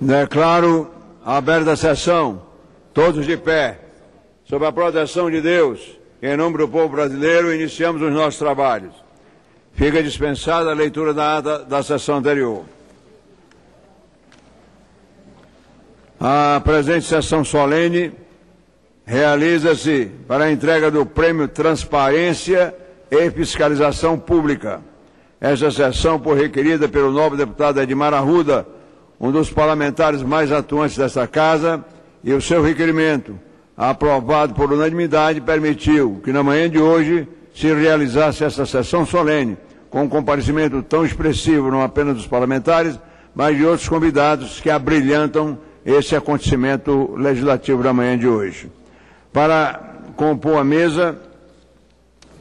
Declaro aberta a sessão, todos de pé, sob a proteção de Deus, em nome do povo brasileiro, iniciamos os nossos trabalhos. Fica dispensada a leitura da ata da sessão anterior. A presente sessão solene realiza-se para a entrega do Prêmio Transparência e Fiscalização Pública. Esta sessão foi requerida pelo nobre deputado Edmar Arruda, um dos parlamentares mais atuantes desta Casa, e o seu requerimento, aprovado por unanimidade, permitiu que na manhã de hoje se realizasse esta sessão solene, com um comparecimento tão expressivo não apenas dos parlamentares, mas de outros convidados que abrilhantam esse acontecimento legislativo da manhã de hoje. Para compor a mesa,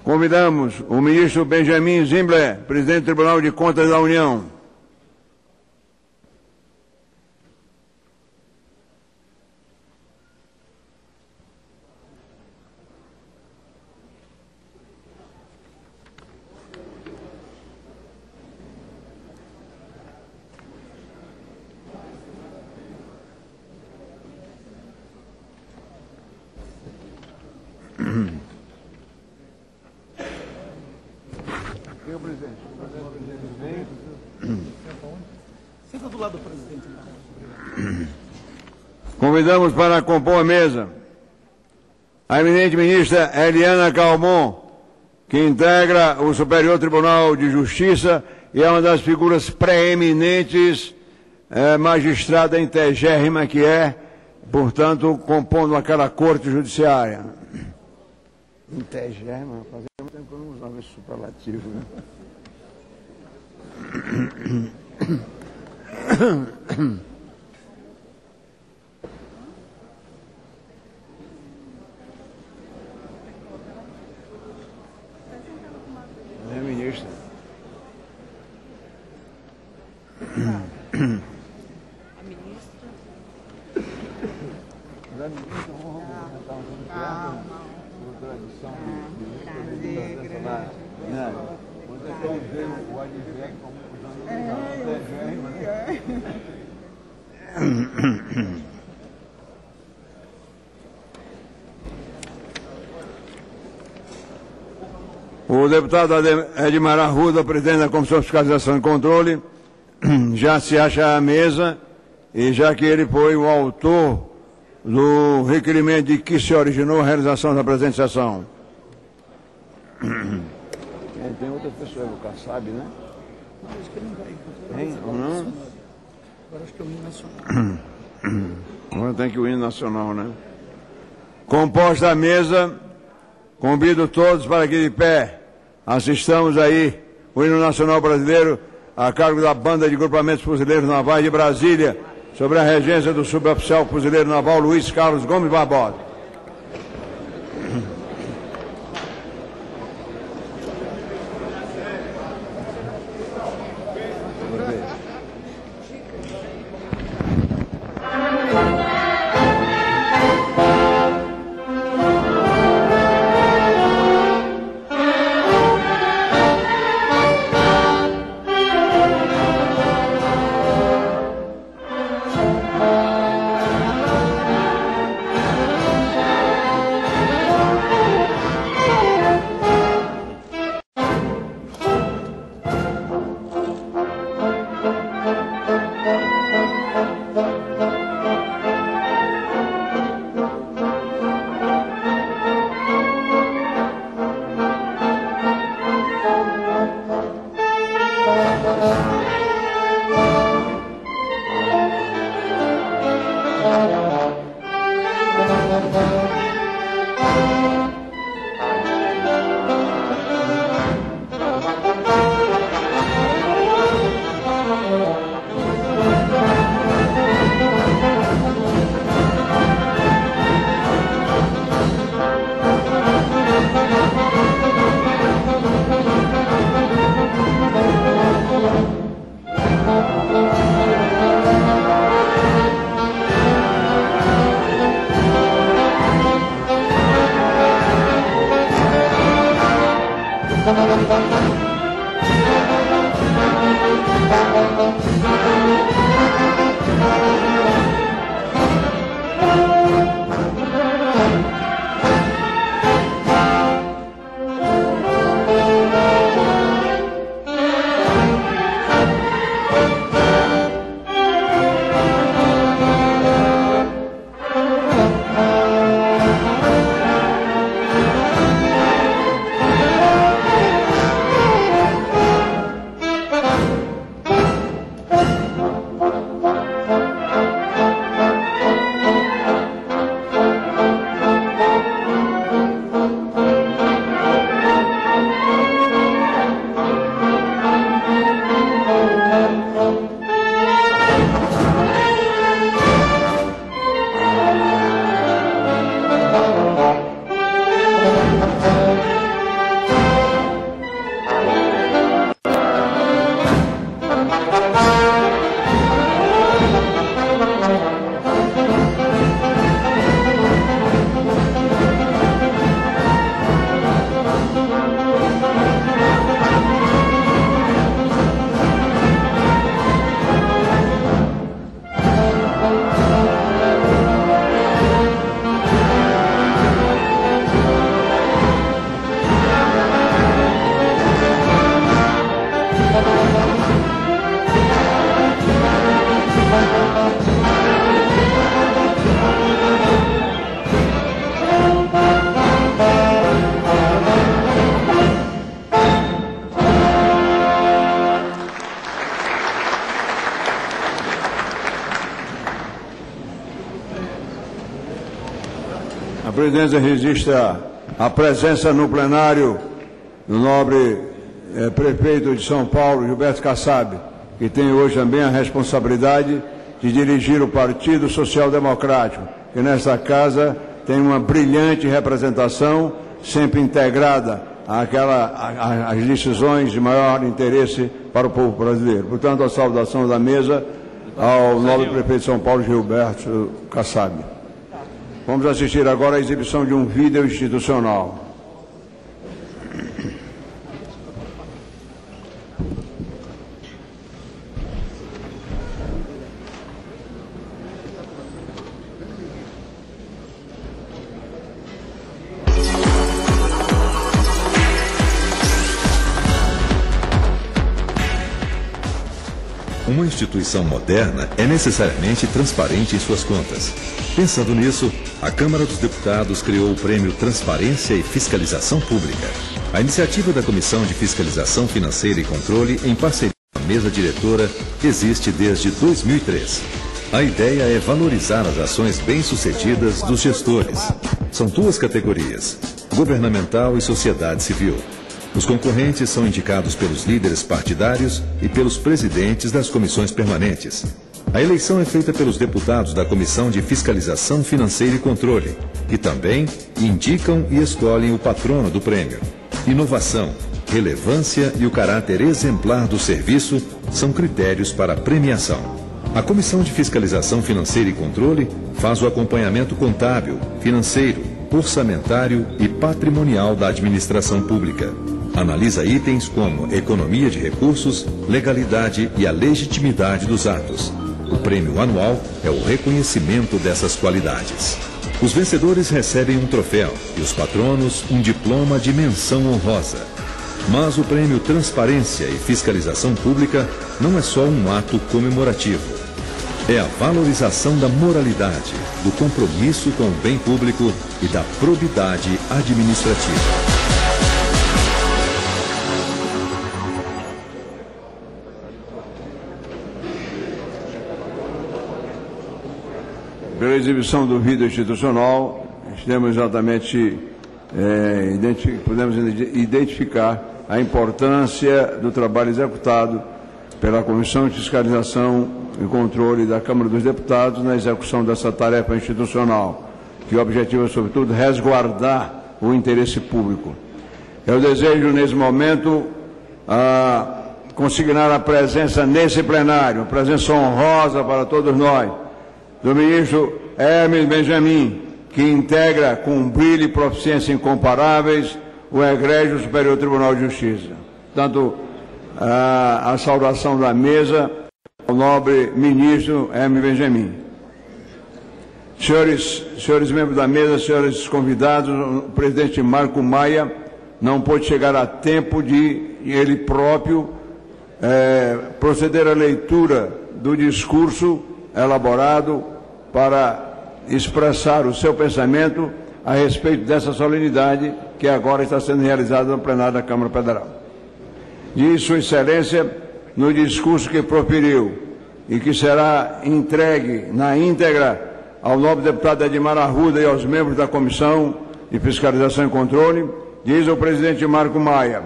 convidamos o ministro Benjamin Zimbler, presidente do Tribunal de Contas da União. Senta do lado do presidente. Convidamos para compor a mesa a eminente ministra Eliana Calmon, que integra o Superior Tribunal de Justiça e é uma das figuras preeminentes, magistrada integérrima que é, portanto, compondo aquela corte judiciária. Integérrima, fazia muito tempo que eu não usava esse superlativo, né? É, ministro. A ministra. O deputado Edmar Arruda, presidente da Comissão de Fiscalização e Controle, já se acha à mesa, e já que ele foi o autor do requerimento de que se originou a realização da presente sessão. Tem outra pessoa, o Kassab, né? Não, acho que ele não vai. Tem ou não? Agora acho que é o hino nacional. Agora tem que o hino nacional, né? Composta a mesa, convido todos para que de pé assistamos aí o hino nacional brasileiro a cargo da Banda de Grupamentos Fuzileiros Navais de Brasília, sobre a regência do suboficial fuzileiro naval Luiz Carlos Gomes Barbosa. A presidência registra a presença no plenário do nobre prefeito de São Paulo, Gilberto Kassab, que tem hoje também a responsabilidade de dirigir o Partido Social Democrático, que nesta casa tem uma brilhante representação, sempre integrada às decisões de maior interesse para o povo brasileiro. Portanto, a saudação da mesa ao nobre prefeito de São Paulo, Gilberto Kassab. Vamos assistir agora à exibição de um vídeo institucional. Uma instituição moderna é necessariamente transparente em suas contas. Pensando nisso, a Câmara dos Deputados criou o Prêmio Transparência e Fiscalização Pública. A iniciativa da Comissão de Fiscalização Financeira e Controle, em parceria com a mesa diretora, existe desde 2003. A ideia é valorizar as ações bem-sucedidas dos gestores. São duas categorias: governamental e sociedade civil. Os concorrentes são indicados pelos líderes partidários e pelos presidentes das comissões permanentes. A eleição é feita pelos deputados da Comissão de Fiscalização Financeira e Controle, que também indicam e escolhem o patrono do prêmio. Inovação, relevância e o caráter exemplar do serviço são critérios para a premiação. A Comissão de Fiscalização Financeira e Controle faz o acompanhamento contábil, financeiro, orçamentário e patrimonial da administração pública. Analisa itens como economia de recursos, legalidade e a legitimidade dos atos. O prêmio anual é o reconhecimento dessas qualidades. Os vencedores recebem um troféu e os patronos um diploma de menção honrosa. Mas o prêmio Transparência e Fiscalização Pública não é só um ato comemorativo. É a valorização da moralidade, do compromisso com o bem público e da probidade administrativa. Pela exibição do vídeo institucional, temos exatamente, podemos identificar a importância do trabalho executado pela Comissão de Fiscalização e Controle da Câmara dos Deputados na execução dessa tarefa institucional, que o objetivo é, sobretudo, resguardar o interesse público. Eu desejo, nesse momento, consignar a presença nesse plenário, presença honrosa para todos nós, do ministro Hermes Benjamin, que integra com brilho e proficiência incomparáveis o egrégio Superior Tribunal de Justiça. Portanto, a saudação da mesa ao nobre ministro Hermes Benjamin. Senhores membros da mesa, senhores convidados, o presidente Marco Maia não pôde chegar a tempo de ele próprio proceder à leitura do discurso elaborado para expressar o seu pensamento a respeito dessa solenidade que agora está sendo realizada no plenário da Câmara Federal. Diz Sua Excelência, no discurso que proferiu e que será entregue na íntegra ao nobre deputado Edmar Arruda e aos membros da Comissão de Fiscalização e Controle, diz o presidente Marco Maia: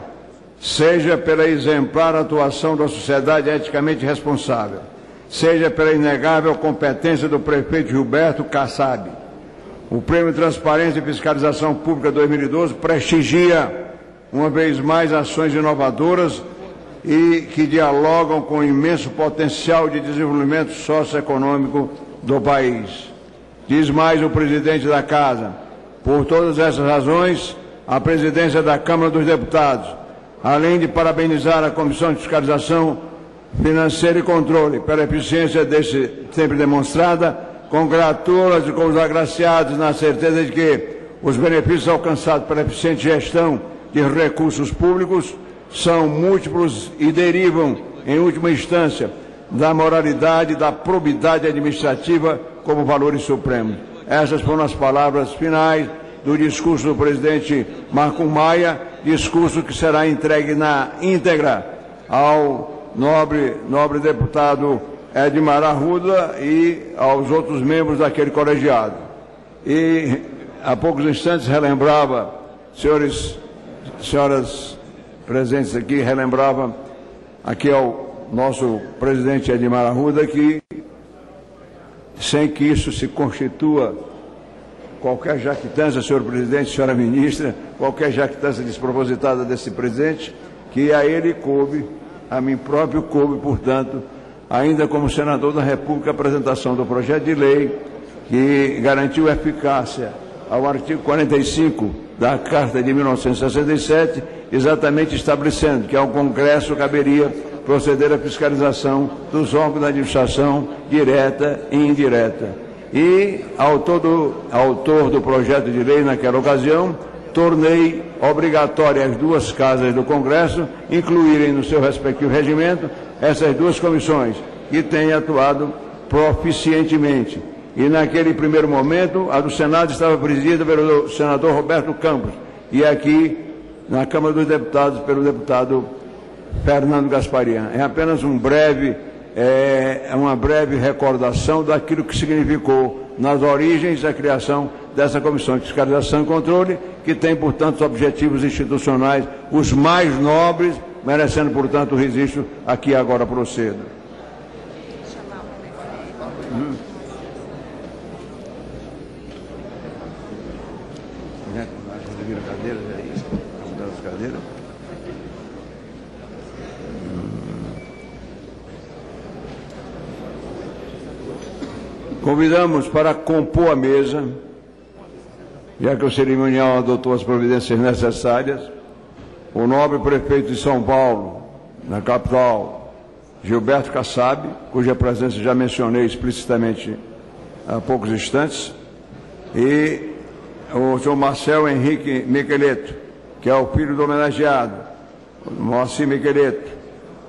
seja pela exemplar atuação da sociedade eticamente responsável, seja pela inegável competência do prefeito Gilberto Kassab, o Prêmio Transparência e Fiscalização Pública 2012 prestigia, uma vez mais, ações inovadoras e que dialogam com o imenso potencial de desenvolvimento socioeconômico do país. Diz mais o presidente da Casa: por todas essas razões, a presidência da Câmara dos Deputados, além de parabenizar a Comissão de Fiscalização Financeira e Controle pela eficiência sempre demonstrada, congratula-se com os agraciados na certeza de que os benefícios alcançados pela eficiente gestão de recursos públicos são múltiplos e derivam, em última instância, da moralidade e da probidade administrativa como valores supremos. Essas foram as palavras finais do discurso do presidente Marco Maia, discurso que será entregue na íntegra ao nobre deputado Edmar Arruda e aos outros membros daquele colegiado. E há poucos instantes relembrava, senhoras presentes aqui, relembrava aqui ao nosso presidente Edmar Arruda que, sem que isso se constitua qualquer jactância, senhor presidente, senhora ministra, qualquer jactância despropositada desse presidente, que a ele coube, a mim próprio coube, portanto, ainda como senador da República, a apresentação do projeto de lei que garantiu eficácia ao artigo 45 da Carta de 1967, exatamente estabelecendo que ao Congresso caberia proceder à fiscalização dos órgãos da administração direta e indireta. E, autor do projeto de lei naquela ocasião, tornei obrigatória as duas casas do Congresso incluírem no seu respectivo regimento essas duas comissões, que têm atuado proficientemente. E naquele primeiro momento, a do Senado estava presidida pelo senador Roberto Campos, e aqui, na Câmara dos Deputados, pelo deputado Fernando Gasparian. É apenas uma breve recordação daquilo que significou nas origens a criação dessa Comissão de Fiscalização e Controle, que tem, portanto, os objetivos institucionais os mais nobres, merecendo, portanto, o registro aqui agora procedo. Convidamos para compor a mesa, já que o cerimonial adotou as providências necessárias, o nobre prefeito de São Paulo, na capital, Gilberto Kassab, cuja presença já mencionei explicitamente há poucos instantes, e o senhor Marcel Henrique Miqueleto, que é o filho do homenageado, Moacir Miqueleto.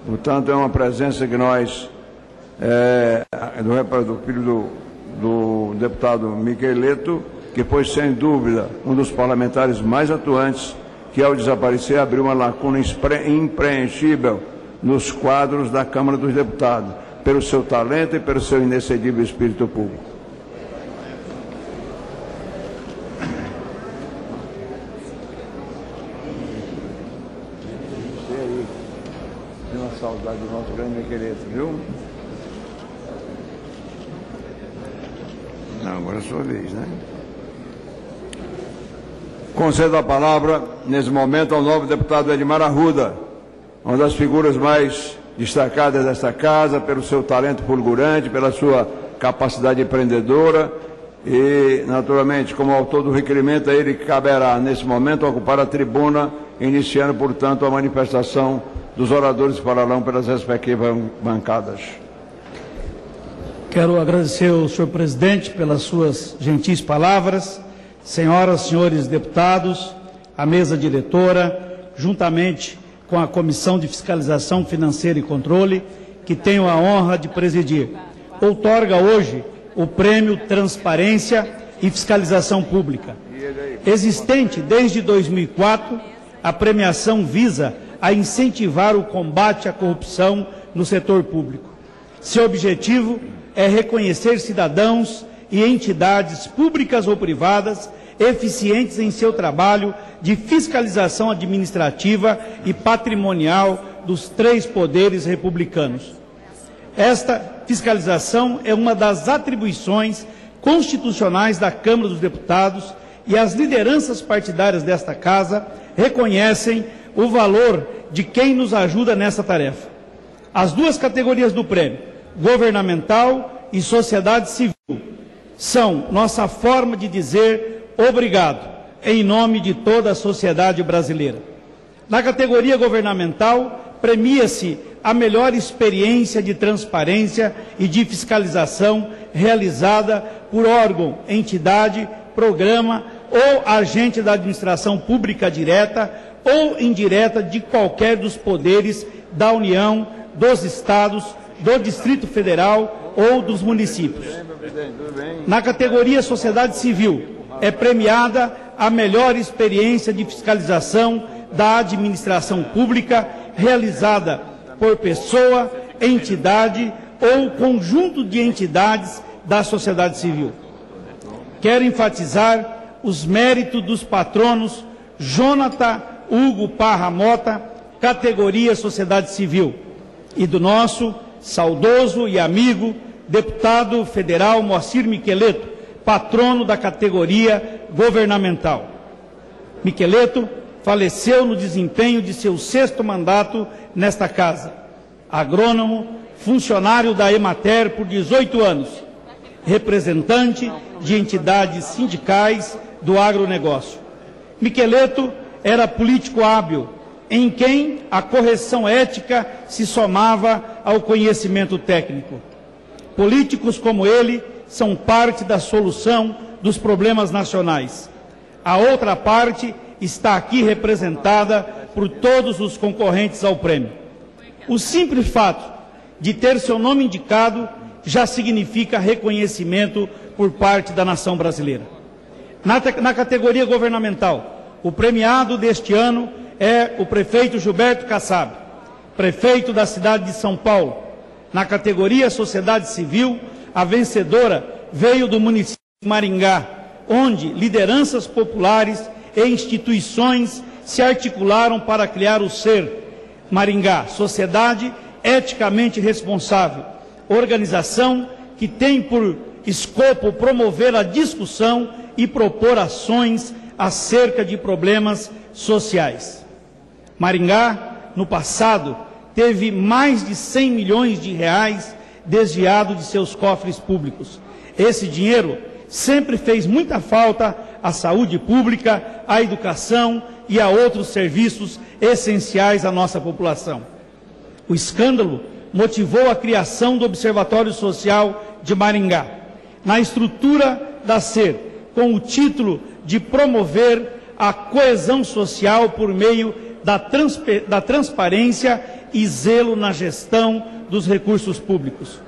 Portanto, é uma presença que nós, do filho do deputado Miqueleto, que foi, sem dúvida, um dos parlamentares mais atuantes, que, ao desaparecer, abriu uma lacuna impreenchível nos quadros da Câmara dos Deputados, pelo seu talento e pelo seu inexcedível espírito público. Tem uma saudade do nosso grande Miqueleto, viu? Não, agora é a sua vez, né? Concedo a palavra, nesse momento, ao novo deputado Edmar Arruda, uma das figuras mais destacadas desta casa, pelo seu talento fulgurante, pela sua capacidade empreendedora e, naturalmente, como autor do requerimento, a ele caberá, nesse momento, ocupar a tribuna, iniciando, portanto, a manifestação dos oradores que falarão pelas respectivas bancadas. Quero agradecer ao senhor presidente pelas suas gentis palavras, senhoras e senhores deputados, a mesa diretora, juntamente com a Comissão de Fiscalização Financeira e Controle, que tenho a honra de presidir. Outorga hoje o Prêmio Transparência e Fiscalização Pública. Existente desde 2004, a premiação visa a incentivar o combate à corrupção no setor público. Seu objetivo é reconhecer cidadãos e entidades públicas ou privadas eficientes em seu trabalho de fiscalização administrativa e patrimonial dos três poderes republicanos. Esta fiscalização é uma das atribuições constitucionais da Câmara dos Deputados e as lideranças partidárias desta Casa reconhecem o valor de quem nos ajuda nessa tarefa. As duas categorias do prêmio, governamental e sociedade civil, são nossa forma de dizer obrigado, em nome de toda a sociedade brasileira. Na categoria governamental, premia-se a melhor experiência de transparência e de fiscalização realizada por órgão, entidade, programa ou agente da administração pública direta ou indireta de qualquer dos poderes da União, dos Estados, do Distrito Federal ou dos municípios. Na categoria Sociedade Civil, é premiada a melhor experiência de fiscalização da administração pública realizada por pessoa, entidade ou conjunto de entidades da sociedade civil. Quero enfatizar os méritos dos patronos Jonathan Hugo Parra Mota, categoria Sociedade Civil, e do nosso saudoso e amigo deputado federal Moacir Miqueleto, patrono da categoria governamental. Miqueleto faleceu no desempenho de seu 6º mandato nesta casa. Agrônomo, funcionário da Emater por 18 anos, representante de entidades sindicais do agronegócio. Miqueleto era político hábil, em quem a correção ética se somava ao conhecimento técnico. Políticos como ele são parte da solução dos problemas nacionais. A outra parte está aqui representada por todos os concorrentes ao prêmio. O simples fato de ter seu nome indicado já significa reconhecimento por parte da nação brasileira. Na categoria governamental, o premiado deste ano é o prefeito Gilberto Kassab, prefeito da cidade de São Paulo. Na categoria Sociedade Civil, a vencedora veio do município de Maringá, onde lideranças populares e instituições se articularam para criar o SER Maringá, Sociedade Eticamente Responsável, organização que tem por escopo promover a discussão e propor ações acerca de problemas sociais. Maringá, no passado, teve mais de 100 milhões de reais desviado de seus cofres públicos. Esse dinheiro sempre fez muita falta à saúde pública, à educação e a outros serviços essenciais à nossa população. O escândalo motivou a criação do Observatório Social de Maringá, na estrutura da SER, com o título de promover a coesão social por meio da transparência e zelo na gestão dos recursos públicos.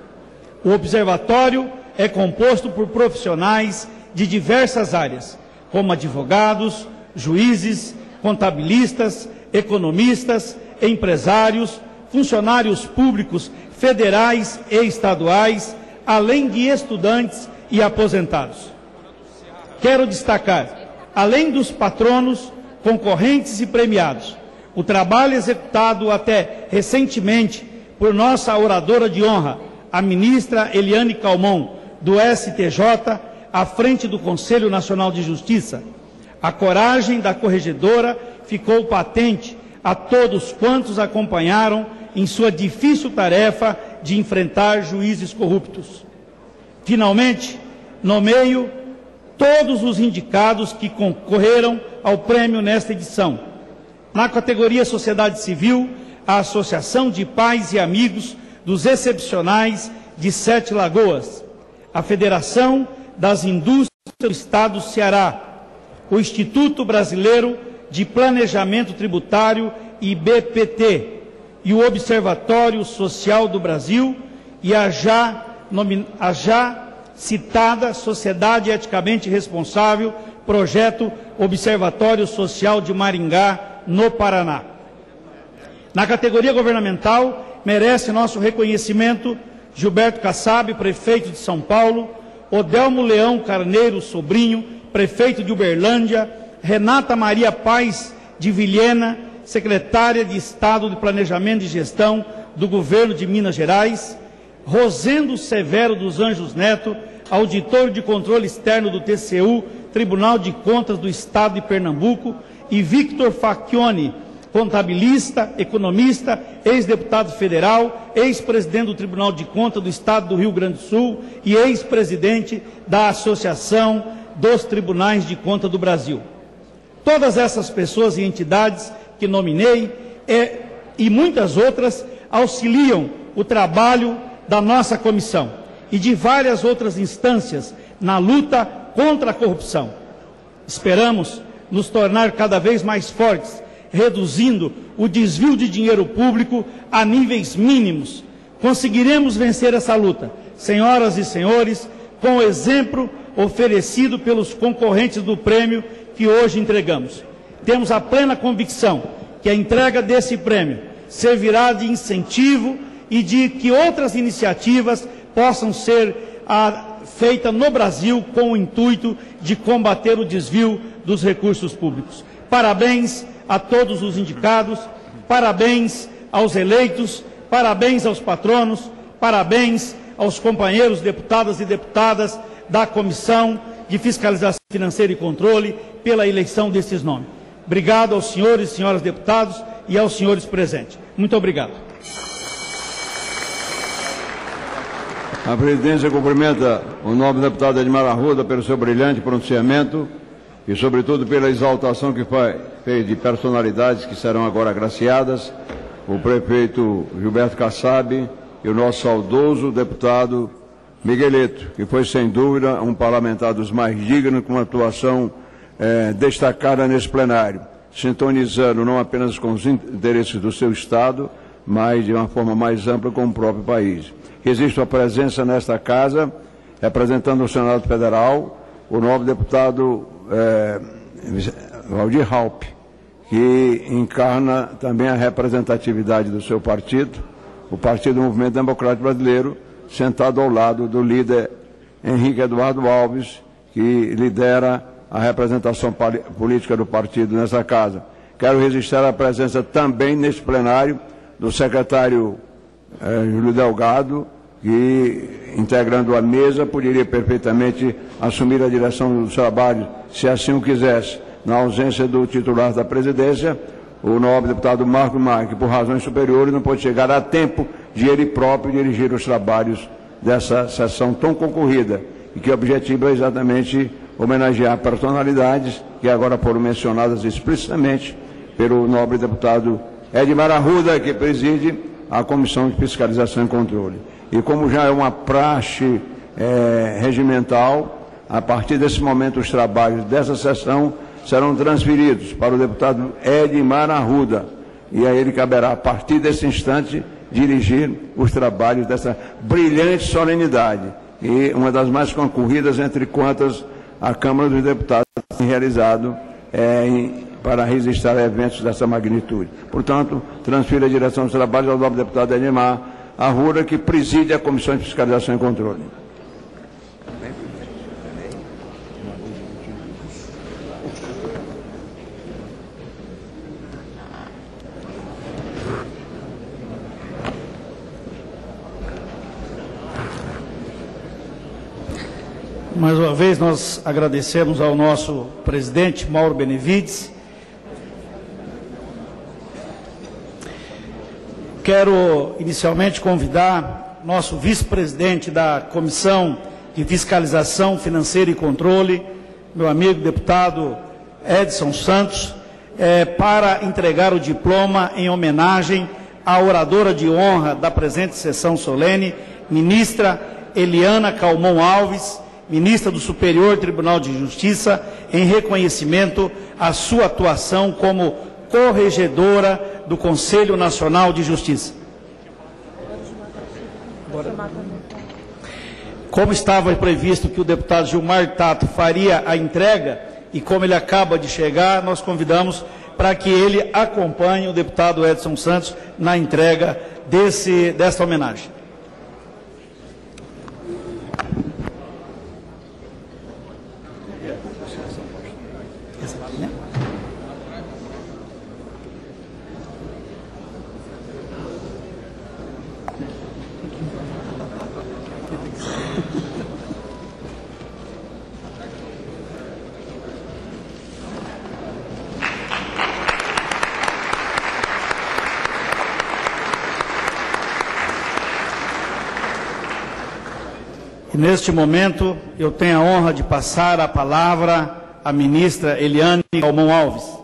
O observatório é composto por profissionais de diversas áreas, como advogados, juízes, contabilistas, economistas, empresários, funcionários públicos federais e estaduais, além de estudantes e aposentados. Quero destacar, além dos patronos, concorrentes e premiados, o trabalho executado até recentemente por nossa oradora de honra, a ministra Eliane Calmon, do STJ, à frente do Conselho Nacional de Justiça. A coragem da corregedora ficou patente a todos quantos acompanharam em sua difícil tarefa de enfrentar juízes corruptos. Finalmente, nomeio todos os indicados que concorreram ao prêmio nesta edição. Na categoria Sociedade Civil, a Associação de Pais e Amigos dos Excepcionais de Sete Lagoas, a Federação das Indústrias do Estado do Ceará, o Instituto Brasileiro de Planejamento Tributário, IBPT, e o Observatório Social do Brasil e a já citada Sociedade Eticamente Responsável, projeto Observatório Social de Maringá, no Paraná. Na categoria governamental, merece nosso reconhecimento Gilberto Kassab, prefeito de São Paulo, Odelmo Leão Carneiro Sobrinho, prefeito de Uberlândia, Renata Maria Paes de Vilhena, secretária de Estado de Planejamento e Gestão do Governo de Minas Gerais, Rosendo Severo dos Anjos Neto, auditor de controle externo do TCU, Tribunal de Contas do Estado de Pernambuco, e Victor Facchioni, contabilista, economista, ex-deputado federal, ex-presidente do Tribunal de Contas do Estado do Rio Grande do Sul e ex-presidente da Associação dos Tribunais de Contas do Brasil. Todas essas pessoas e entidades que nominei e muitas outras auxiliam o trabalho da nossa comissão e de várias outras instâncias na luta contra a corrupção. Esperamos nos tornar cada vez mais fortes, reduzindo o desvio de dinheiro público a níveis mínimos. Conseguiremos vencer essa luta, senhoras e senhores, com o exemplo oferecido pelos concorrentes do prêmio que hoje entregamos. Temos a plena convicção que a entrega desse prêmio servirá de incentivo e de que outras iniciativas possam ser feita no Brasil com o intuito de combater o desvio dos recursos públicos. Parabéns a todos os indicados, parabéns aos eleitos, parabéns aos patronos, parabéns aos companheiros deputadas e deputadas da Comissão de Fiscalização Financeira e Controle pela eleição desses nomes. Obrigado aos senhores e senhoras deputados e aos senhores presentes. Muito obrigado. A presidência cumprimenta o nobre deputado Edmar Arruda pelo seu brilhante pronunciamento e, sobretudo, pela exaltação que fez de personalidades que serão agora agraciadas, o prefeito Gilberto Kassab e o nosso saudoso deputado Migueleto, que foi, sem dúvida, um parlamentar dos mais dignos, com uma atuação destacada nesse plenário, sintonizando não apenas com os interesses do seu Estado, mas de uma forma mais ampla com o próprio país. Existe a presença nesta casa, representando o Senado Federal, o nobre deputado Valdir Raupp, que encarna também a representatividade do seu partido, o Partido do Movimento Democrático Brasileiro, sentado ao lado do líder Henrique Eduardo Alves, que lidera a representação política do partido nessa casa. Quero registrar a presença também neste plenário do secretário Júlio Delgado, que, integrando a mesa, poderia perfeitamente assumir a direção dos trabalhos, se assim o quisesse. Na ausência do titular da presidência, o nobre deputado Marco Maia, que por razões superiores não pôde chegar a tempo de ele próprio dirigir os trabalhos dessa sessão tão concorrida, e que objetiva exatamente homenagear personalidades que agora foram mencionadas explicitamente pelo nobre deputado Edmar Arruda, que preside a Comissão de Fiscalização e Controle. E como já é uma praxe regimental, a partir desse momento os trabalhos dessa sessão serão transferidos para o deputado Edmar Arruda, e a ele caberá, a partir desse instante, dirigir os trabalhos dessa brilhante solenidade, e uma das mais concorridas entre quantas a Câmara dos Deputados tem realizado para registrar eventos dessa magnitude. Portanto, transfiro a direção dos trabalhos ao nobre deputado Edmar Arruda, que preside a Comissão de Fiscalização e Controle. Mais uma vez, nós agradecemos ao nosso presidente, Mauro Benevides. Quero, inicialmente, convidar nosso vice-presidente da Comissão de Fiscalização Financeira e Controle, meu amigo deputado Edson Santos, para entregar o diploma em homenagem à oradora de honra da presente sessão solene, ministra Eliana Calmon Alves, ministra do Superior Tribunal de Justiça, em reconhecimento à sua atuação como corregedora do Conselho Nacional de Justiça. Como estava previsto que o deputado Gilmar Tato faria a entrega, e como ele acaba de chegar, nós convidamos para que ele acompanhe o deputado Edson Santos na entrega desta homenagem. Neste momento, eu tenho a honra de passar a palavra à ministra Eliane Calmon Alves.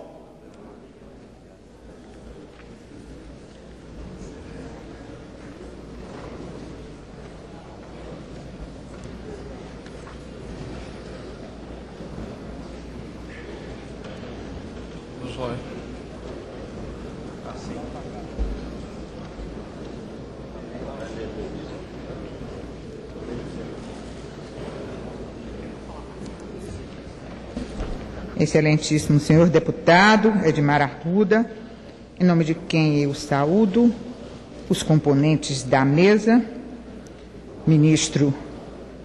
Excelentíssimo senhor deputado Edmar Arruda, em nome de quem eu saúdo os componentes da mesa, ministro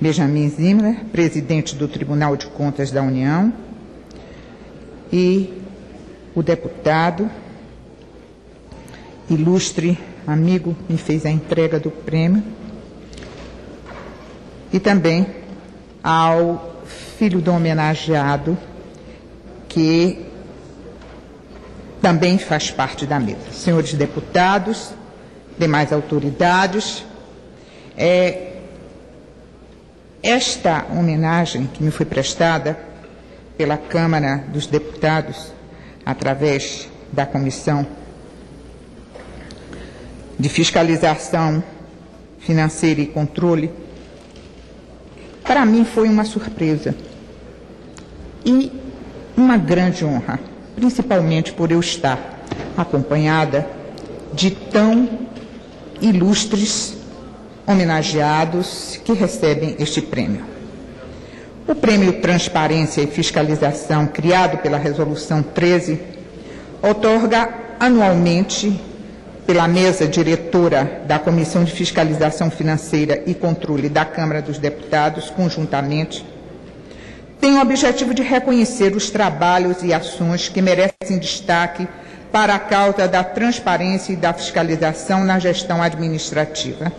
Benjamin Zimmer, presidente do Tribunal de Contas da União, e o deputado, ilustre amigo, me fez a entrega do prêmio, e também ao filho do homenageado, que também faz parte da mesa. Senhores deputados, demais autoridades, esta homenagem que me foi prestada pela Câmara dos Deputados, através da Comissão de Fiscalização Financeira e Controle, para mim foi uma surpresa e uma grande honra, principalmente por eu estar acompanhada de tão ilustres homenageados que recebem este prêmio. O Prêmio Transparência e Fiscalização, criado pela Resolução 13, outorga anualmente pela mesa diretora da Comissão de Fiscalização Financeira e Controle da Câmara dos Deputados, conjuntamente, tem o objetivo de reconhecer os trabalhos e ações que merecem destaque para a causa da transparência e da fiscalização na gestão administrativa,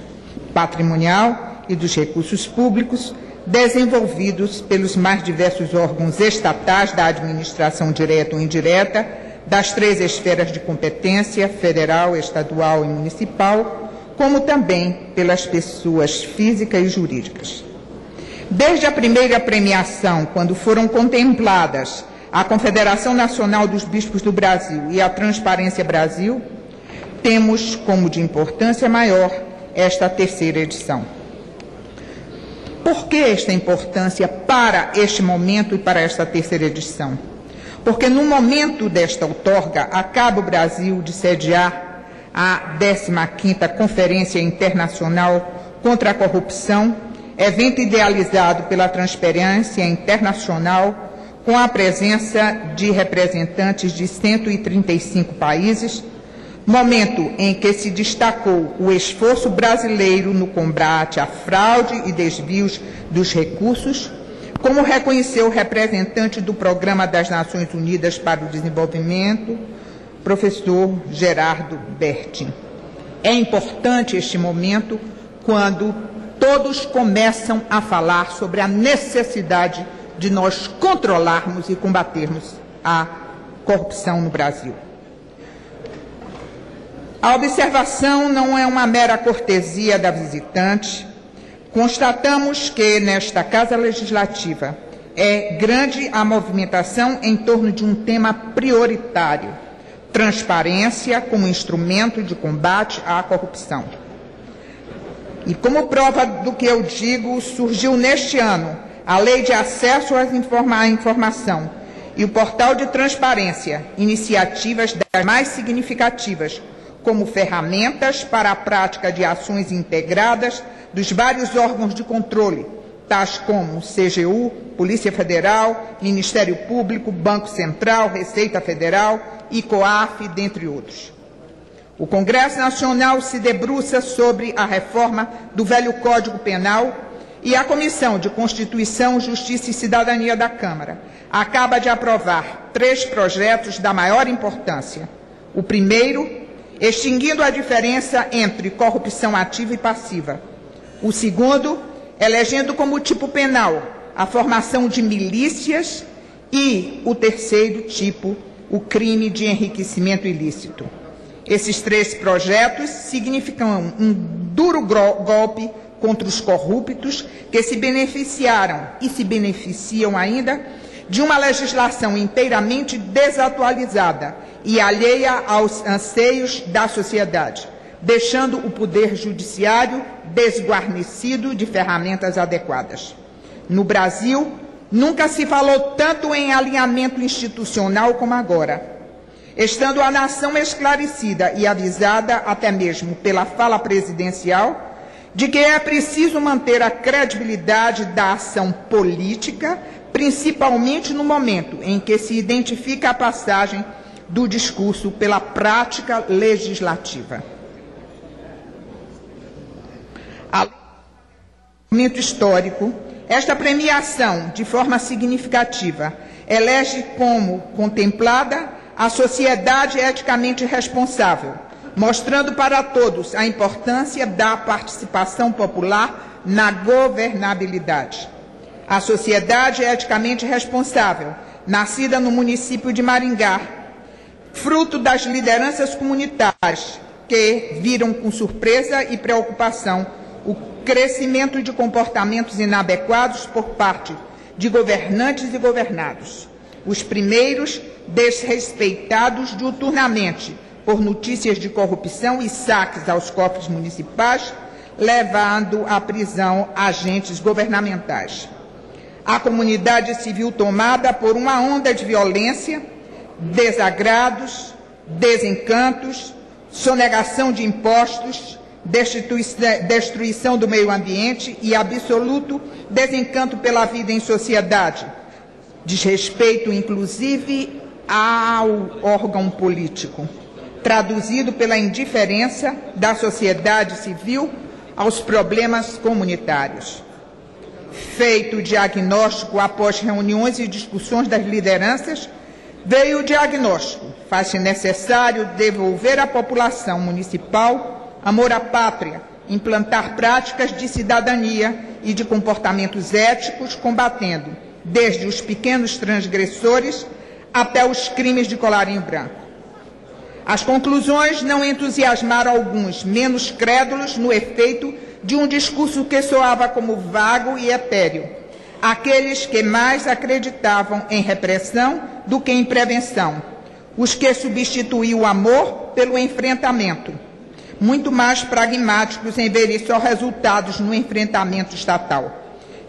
patrimonial e dos recursos públicos desenvolvidos pelos mais diversos órgãos estatais da administração direta ou indireta, das 3 esferas de competência, federal, estadual e municipal, como também pelas pessoas físicas e jurídicas. Desde a primeira premiação, quando foram contempladas a Confederação Nacional dos Bispos do Brasil e a Transparência Brasil, temos como de importância maior esta 3ª edição. Por que esta importância para este momento e para esta 3ª edição? Porque no momento desta outorga, acaba o Brasil de sediar a 15ª Conferência Internacional contra a Corrupção, evento idealizado pela Transparência Internacional, com a presença de representantes de 135 países, momento em que se destacou o esforço brasileiro no combate à fraude e desvios dos recursos, como reconheceu o representante do Programa das Nações Unidas para o Desenvolvimento, professor Gerardo Bertin. É importante este momento quando todos começam a falar sobre a necessidade de nós controlarmos e combatermos a corrupção no Brasil. A observação não é uma mera cortesia da visitante. Constatamos que, nesta Casa Legislativa, é grande a movimentação em torno de um tema prioritário: transparência como instrumento de combate à corrupção. E como prova do que eu digo, surgiu neste ano a Lei de Acesso à Informação e o Portal de Transparência, iniciativas das mais significativas, como ferramentas para a prática de ações integradas dos vários órgãos de controle, tais como CGU, Polícia Federal, Ministério Público, Banco Central, Receita Federal e COAF, dentre outros. O Congresso Nacional se debruça sobre a reforma do velho Código Penal e a Comissão de Constituição, Justiça e Cidadania da Câmara acaba de aprovar 3 projetos da maior importância. O primeiro, extinguindo a diferença entre corrupção ativa e passiva. O segundo, elegendo como tipo penal a formação de milícias. E o terceiro tipo, o crime de enriquecimento ilícito. Esses 3 projetos significam um duro golpe contra os corruptos que se beneficiaram e se beneficiam ainda de uma legislação inteiramente desatualizada e alheia aos anseios da sociedade, deixando o Poder Judiciário desguarnecido de ferramentas adequadas. No Brasil, nunca se falou tanto em alinhamento institucional como agora. Estando a nação esclarecida e avisada, até mesmo pela fala presidencial, de que é preciso manter a credibilidade da ação política, principalmente no momento em que se identifica a passagem do discurso pela prática legislativa. momento histórico, esta premiação, de forma significativa, elege como contemplada a sociedade eticamente responsável, mostrando para todos a importância da participação popular na governabilidade. A sociedade eticamente responsável, nascida no município de Maringá, fruto das lideranças comunitárias que viram com surpresa e preocupação o crescimento de comportamentos inadequados por parte de governantes e governados. Os primeiros desrespeitados diuturnamente por notícias de corrupção e saques aos cofres municipais, levando à prisão agentes governamentais. A comunidade civil tomada por uma onda de violência, desagrados, desencantos, sonegação de impostos, destruição do meio ambiente e absoluto desencanto pela vida em sociedade, desrespeito, inclusive, ao órgão político, traduzido pela indiferença da sociedade civil aos problemas comunitários. Feito o diagnóstico após reuniões e discussões das lideranças, veio o diagnóstico. Faz-se necessário devolver à população municipal amor à pátria, implantar práticas de cidadania e de comportamentos éticos, combatendo desde os pequenos transgressores até os crimes de colarinho branco. As conclusões não entusiasmaram alguns, menos crédulos no efeito de um discurso que soava como vago e etéreo, aqueles que mais acreditavam em repressão do que em prevenção, os que substituíam o amor pelo enfrentamento, muito mais pragmáticos em verem só resultados no enfrentamento estatal.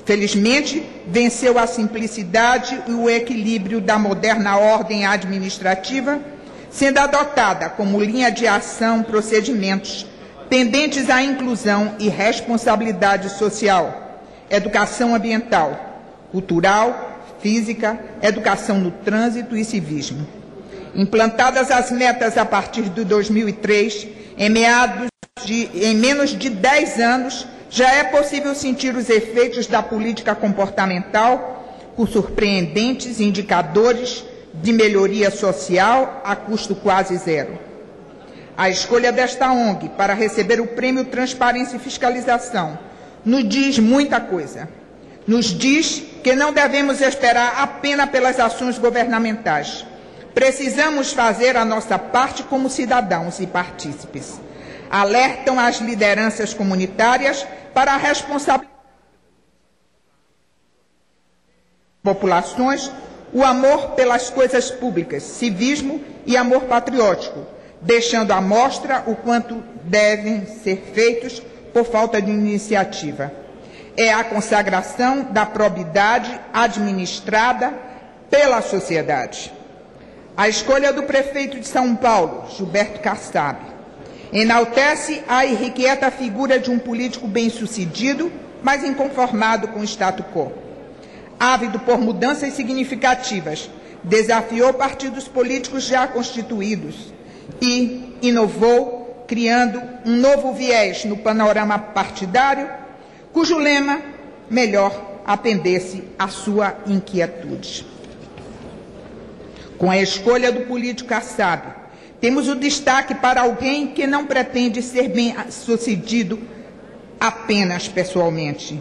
Felizmente, venceu a simplicidade e o equilíbrio da moderna ordem administrativa, sendo adotada como linha de ação procedimentos tendentes à inclusão e responsabilidade social, educação ambiental, cultural, física, educação no trânsito e civismo. Implantadas as metas a partir de 2003, em menos de 10 anos, já é possível sentir os efeitos da política comportamental com surpreendentes indicadores de melhoria social a custo quase zero. A escolha desta ONG para receber o Prêmio Transparência e Fiscalização nos diz muita coisa. Nos diz que não devemos esperar apenas pelas ações governamentais. Precisamos fazer a nossa parte como cidadãos e partícipes. Alertam as lideranças comunitárias para a responsabilidade das populações, o amor pelas coisas públicas, civismo e amor patriótico, deixando à mostra o quanto devem ser feitos por falta de iniciativa. É a consagração da probidade administrada pela sociedade. A escolha do prefeito de São Paulo, Gilberto Kassab, enaltece a irrequieta figura de um político bem-sucedido, mas inconformado com o status quo. Ávido por mudanças significativas, desafiou partidos políticos já constituídos e inovou, criando um novo viés no panorama partidário, cujo lema melhor atendesse à sua inquietude. Com a escolha do político Kassab, temos o destaque para alguém que não pretende ser bem-sucedido apenas pessoalmente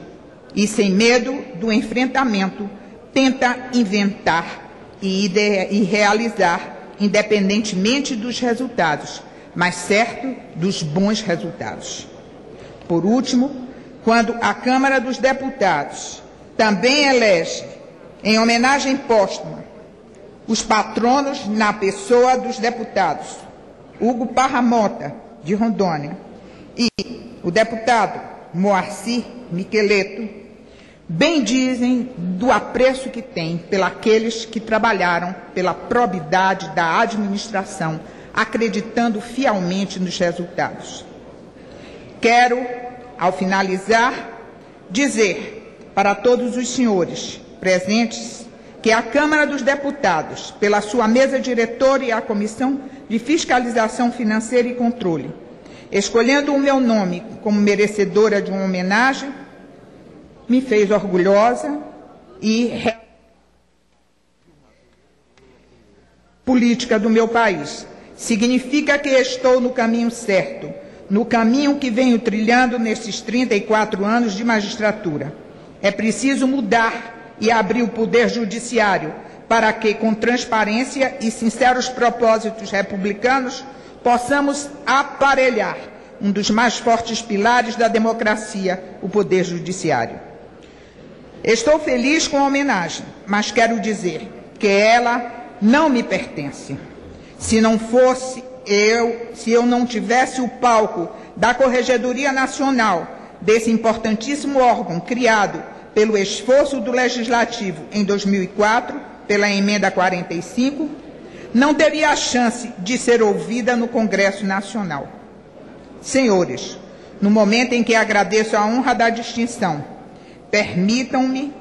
e, sem medo do enfrentamento, tenta inventar e realizar, independentemente dos resultados, mas certo dos bons resultados. Por último, quando a Câmara dos Deputados também elege, em homenagem póstuma, os patronos na pessoa dos deputados Hugo Parra Mota, de Rondônia, e o deputado Moacir Miqueleto, bem dizem do apreço que tem pelos que trabalharam pela probidade da administração, acreditando fielmente nos resultados. Quero, ao finalizar, dizer para todos os senhores presentes que a Câmara dos Deputados, pela sua mesa diretora e a Comissão de Fiscalização Financeira e Controle, escolhendo o meu nome como merecedora de uma homenagem, me fez orgulhosa e política do meu país. Significa que estou no caminho certo, no caminho que venho trilhando nesses 34 anos de magistratura. É preciso mudar e abrir o poder judiciário para que, com transparência e sinceros propósitos republicanos, possamos aparelhar um dos mais fortes pilares da democracia, o poder judiciário. Estou feliz com a homenagem, mas quero dizer que ela não me pertence. Se eu não tivesse o palco da Corregedoria Nacional, desse importantíssimo órgão criado pelo esforço do Legislativo em 2004, pela Emenda 45, não teria a chance de ser ouvida no Congresso Nacional. Senhores, no momento em que agradeço a honra da distinção, permitam-me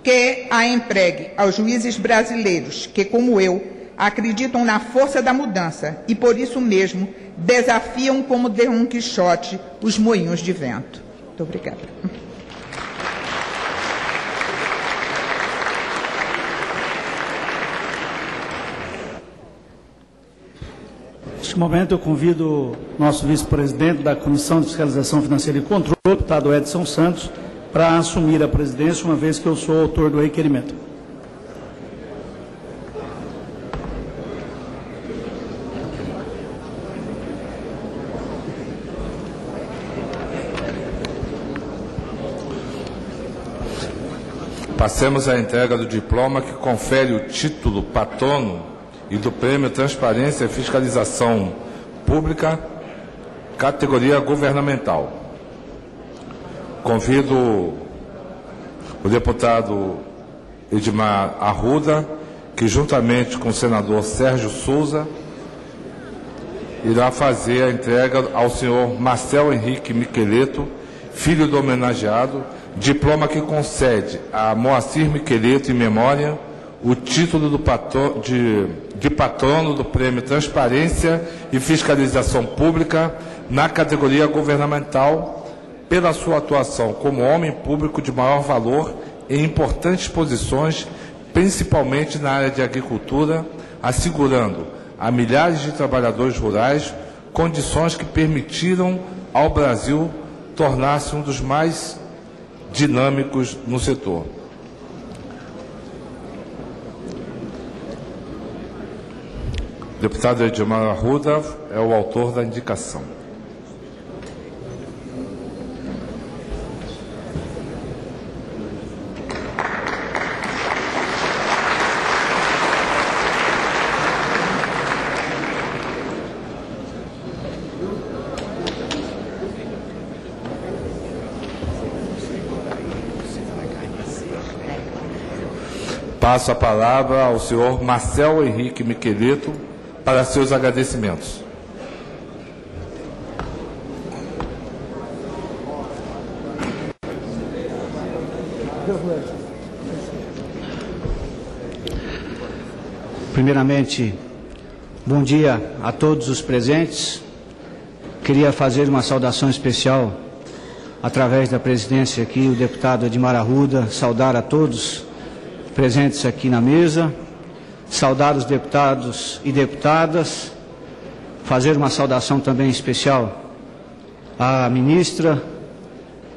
que a empregue aos juízes brasileiros que, como eu, acreditam na força da mudança e, por isso mesmo, desafiam como Dom Quixote os moinhos de vento. Muito obrigada. Neste momento, eu convido o nosso vice-presidente da Comissão de Fiscalização Financeira e Controle, o deputado Edson Santos, para assumir a presidência, uma vez que eu sou autor do requerimento. Passemos à entrega do diploma que confere o título patrono e do Prêmio Transparência e Fiscalização Pública, categoria governamental. Convido o deputado Edmar Arruda, que juntamente com o senador Sérgio Souza, irá fazer a entrega ao senhor Marcel Henrique Miqueleto, filho do homenageado, diploma que concede a Moacir Miqueleto, em memória, o título de patrono do Prêmio Transparência e Fiscalização Pública na categoria governamental, pela sua atuação como homem público de maior valor em importantes posições, principalmente na área de agricultura, assegurando a milhares de trabalhadores rurais condições que permitiram ao Brasil tornar-se um dos mais dinâmicos no setor. O deputado Edmar Arruda é o autor da indicação. Passo a palavra ao senhor Marcel Henrique Miqueleto para seus agradecimentos. Primeiramente, bom dia a todos os presentes. Queria fazer uma saudação especial, através da presidência aqui, o deputado Edmar Arruda, saudar a todos presentes aqui na mesa, saudar os deputados e deputadas, fazer uma saudação também especial à ministra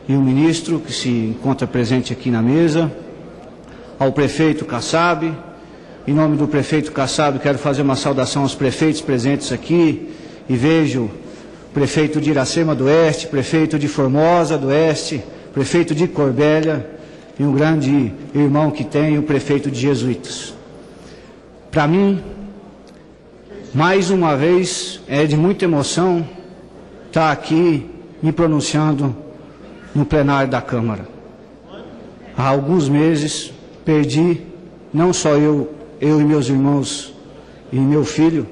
e o ministro que se encontra presente aqui na mesa, ao prefeito Kassab. Em nome do prefeito Kassab, quero fazer uma saudação aos prefeitos presentes aqui, e vejo o prefeito de Iracema do Oeste, prefeito de Formosa do Oeste, prefeito de Corbélia, e um grande irmão que tem, o prefeito de Jesuítas. Para mim, mais uma vez, é de muita emoção estar aqui me pronunciando no plenário da Câmara. Há alguns meses, perdi, não só eu e meus irmãos e meu filho,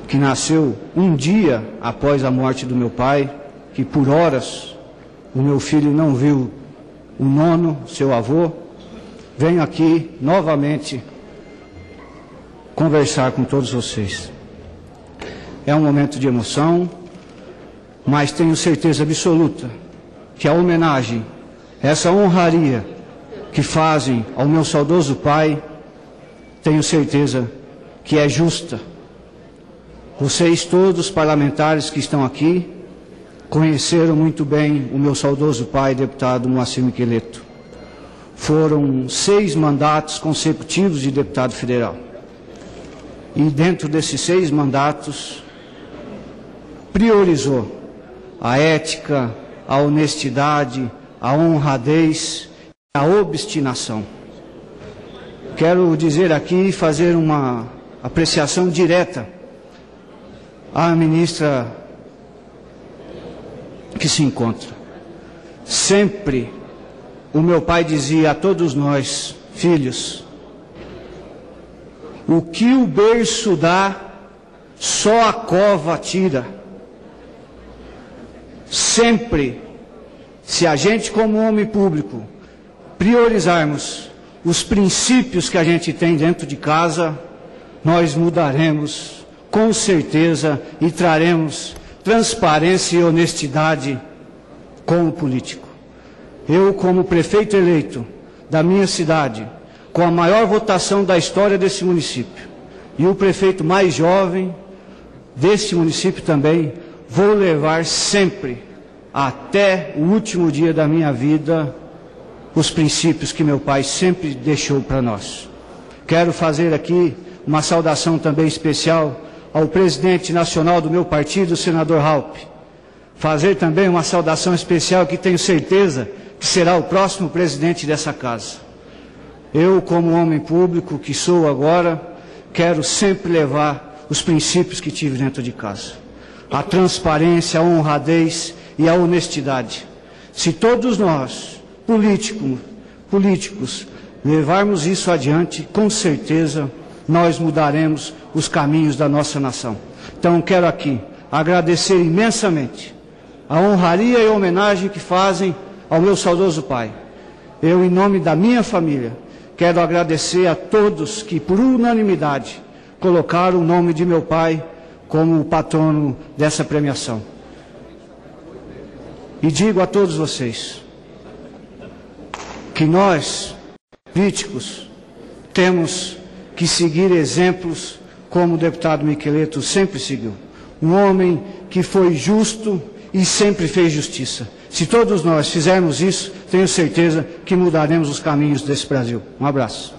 que nasceu um dia após a morte do meu pai, que por horas o meu filho não viu o nono, seu avô. Venho aqui novamente conversar com todos vocês. É um momento de emoção, mas tenho certeza absoluta que a homenagem Essa honraria que fazem ao meu saudoso pai, tenho certeza que é justa. Vocês todos, parlamentares que estão aqui, conheceram muito bem o meu saudoso pai, deputado Moacir Miqueleto. Foram 6 mandatos consecutivos de deputado federal. E dentro desses 6 mandatos, priorizou a ética, a honestidade, a honradez e a obstinação. Quero dizer aqui e fazer uma apreciação direta à ministra que se encontra. Sempre o meu pai dizia a todos nós, filhos, o que o berço dá, só a cova tira. Sempre, se a gente como homem público priorizarmos os princípios que a gente tem dentro de casa, nós mudaremos com certeza e traremos transparência e honestidade como político. Eu, como prefeito eleito da minha cidade, com a maior votação da história desse município, e o prefeito mais jovem desse município também, vou levar sempre, até o último dia da minha vida, os princípios que meu pai sempre deixou para nós. Quero fazer aqui uma saudação também especial ao presidente nacional do meu partido, o senador Raupp. Fazer também uma saudação especial que tenho certeza que será o próximo presidente dessa casa. Eu, como homem público que sou agora, quero sempre levar os princípios que tive dentro de casa. A transparência, a honradez e a honestidade. Se todos nós, políticos, levarmos isso adiante, com certeza nós mudaremos os caminhos da nossa nação. Então quero aqui agradecer imensamente a honraria e a homenagem que fazem ao meu saudoso pai. Eu, em nome da minha família, quero agradecer a todos que, por unanimidade, colocaram o nome de meu pai como o patrono dessa premiação. E digo a todos vocês que nós, políticos, temos que seguir exemplos como o deputado Miqueleto sempre seguiu. Um homem que foi justo e sempre fez justiça. Se todos nós fizermos isso, tenho certeza que mudaremos os caminhos desse Brasil. Um abraço.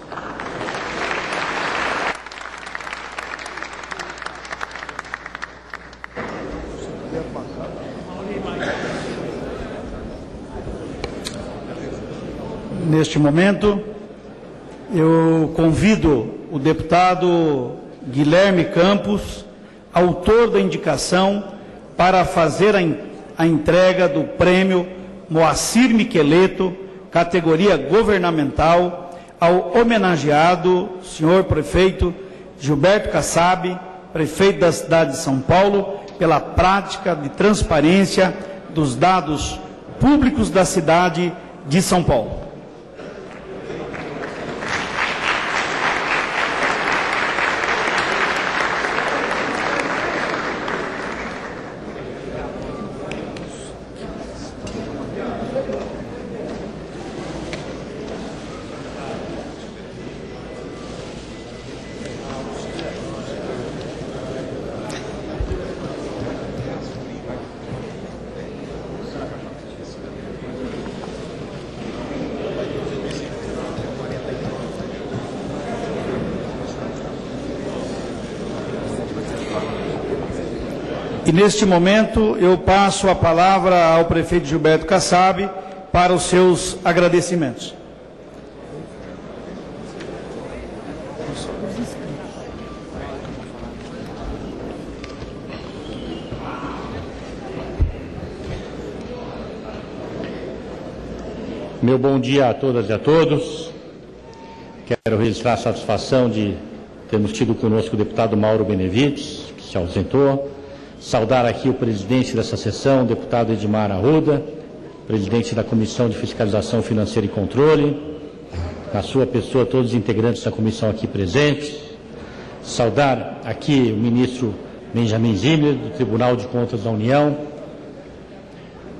Neste momento, eu convido o deputado Guilherme Campos, autor da indicação, para fazer a entrega do prêmio Moacir Miqueleto, categoria governamental, ao homenageado, senhor prefeito Gilberto Kassab, prefeito da cidade de São Paulo, pela prática de transparência dos dados públicos da cidade de São Paulo. E neste momento eu passo a palavra ao prefeito Gilberto Kassab para os seus agradecimentos. Meu bom dia a todas e a todos. Quero registrar a satisfação de termos tido conosco o deputado Mauro Benevides, que se ausentou. Saudar aqui o presidente dessa sessão, o deputado Edmar Arruda, presidente da Comissão de Fiscalização Financeira e Controle, na sua pessoa, todos os integrantes da comissão aqui presentes. Saudar aqui o ministro Benjamin Zimmer, do Tribunal de Contas da União,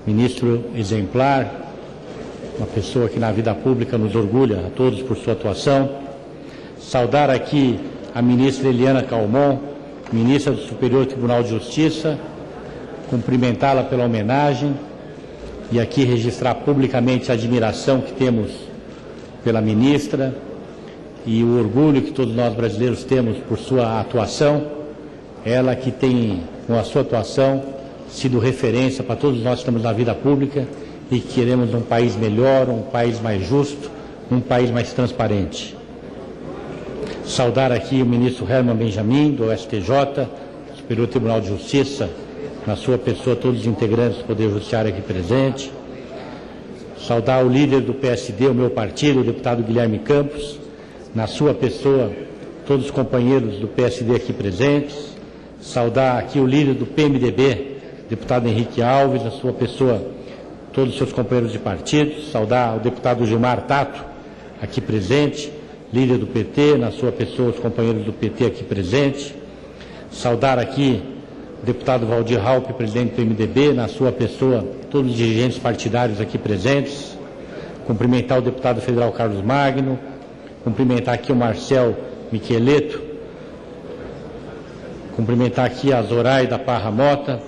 ministro exemplar, uma pessoa que na vida pública nos orgulha a todos por sua atuação. Saudar aqui a ministra Eliana Calmon, ministra do Superior Tribunal de Justiça, cumprimentá-la pela homenagem e aqui registrar publicamente a admiração que temos pela ministra e o orgulho que todos nós brasileiros temos por sua atuação. Ela que tem, com a sua atuação, sido referência para todos nós que estamos na vida pública e que queremos um país melhor, um país mais justo, um país mais transparente. Saudar aqui o ministro Herman Benjamin, do STJ, Superior Tribunal de Justiça, na sua pessoa, todos os integrantes do Poder Judiciário aqui presentes. Saudar o líder do PSD, o meu partido, o deputado Guilherme Campos, na sua pessoa, todos os companheiros do PSD aqui presentes. Saudar aqui o líder do PMDB, deputado Henrique Alves, na sua pessoa, todos os seus companheiros de partido. Saudar o deputado Gilmar Tato, aqui presente, líder do PT, na sua pessoa, os companheiros do PT aqui presentes. Saudar aqui o deputado Valdir Raupp, presidente do PMDB, na sua pessoa, todos os dirigentes partidários aqui presentes. Cumprimentar o deputado federal Carlos Magno, cumprimentar aqui o Marcel Micheleto, cumprimentar aqui a Zoraida Parra Mota,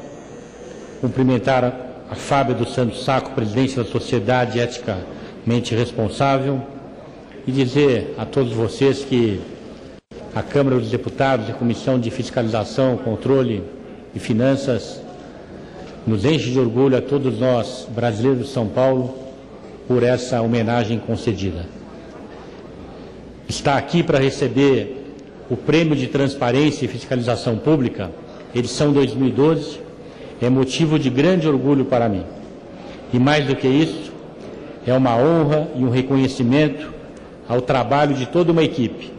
cumprimentar a Fábio dos Santos Saco, presidente da Sociedade Eticamente Responsável, e dizer a todos vocês que a Câmara dos Deputados e a Comissão de Fiscalização, Controle e Finanças nos enche de orgulho a todos nós, brasileiros de São Paulo, por essa homenagem concedida. Está aqui para receber o Prêmio de Transparência e Fiscalização Pública, edição 2012, é motivo de grande orgulho para mim. E mais do que isso, é uma honra e um reconhecimento ao trabalho de toda uma equipe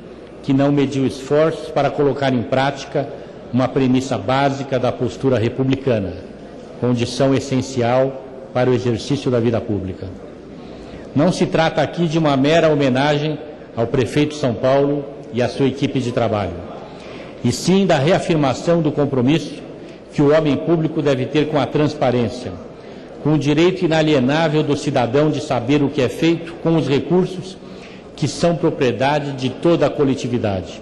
que não mediu esforços para colocar em prática uma premissa básica da postura republicana, condição essencial para o exercício da vida pública. Não se trata aqui de uma mera homenagem ao prefeito de São Paulo e à sua equipe de trabalho, e sim da reafirmação do compromisso que o homem público deve ter com a transparência, com o direito inalienável do cidadão de saber o que é feito com os recursos que são propriedade de toda a coletividade.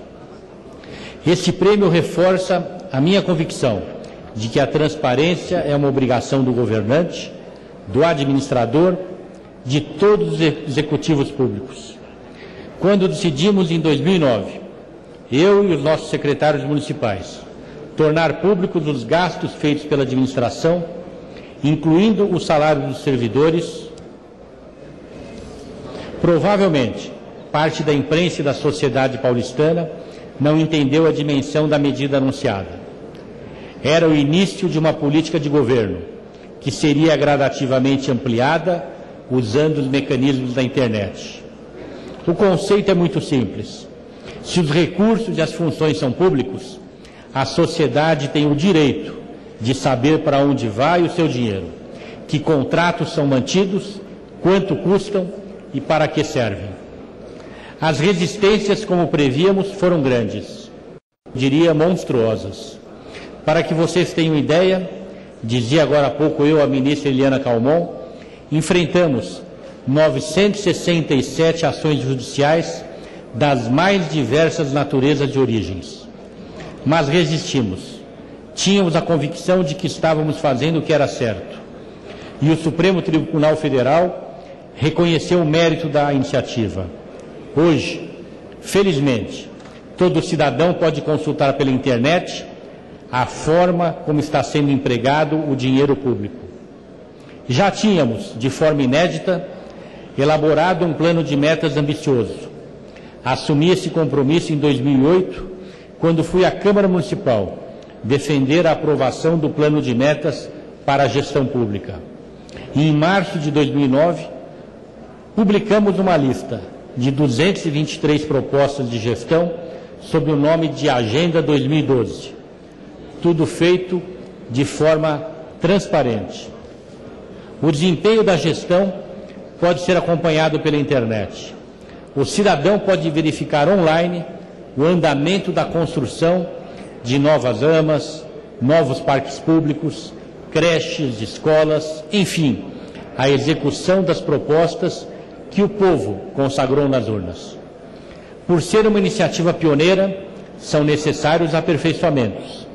Este prêmio reforça a minha convicção de que a transparência é uma obrigação do governante, do administrador, de todos os executivos públicos. Quando decidimos em 2009, eu e os nossos secretários municipais, tornar públicos os gastos feitos pela administração, incluindo o salário dos servidores, provavelmente parte da imprensa e da sociedade paulistana não entendeu a dimensão da medida anunciada. Era o início de uma política de governo que seria gradativamente ampliada usando os mecanismos da internet. O conceito é muito simples. Se os recursos e as funções são públicos, a sociedade tem o direito de saber para onde vai o seu dinheiro, que contratos são mantidos, quanto custam e para que servem. As resistências, como prevíamos, foram grandes, diria monstruosas. Para que vocês tenham ideia, dizia agora há pouco eu, a ministra Eliana Calmon, enfrentamos 967 ações judiciais das mais diversas naturezas de origens. Mas resistimos. Tínhamos a convicção de que estávamos fazendo o que era certo. E o Supremo Tribunal Federal reconheceu o mérito da iniciativa. Hoje, felizmente, todo cidadão pode consultar pela internet a forma como está sendo empregado o dinheiro público. Já tínhamos, de forma inédita, elaborado um plano de metas ambicioso. Assumi esse compromisso em 2008, quando fui à Câmara Municipal defender a aprovação do plano de metas para a gestão pública. E em março de 2009, publicamos uma lista de 223 propostas de gestão sob o nome de Agenda 2012. Tudo feito de forma transparente. O desempenho da gestão pode ser acompanhado pela internet. O cidadão pode verificar online o andamento da construção de novas AMAs, novos parques públicos, creches, escolas, enfim, a execução das propostas que o povo consagrou nas urnas. Por ser uma iniciativa pioneira, são necessários aperfeiçoamentos,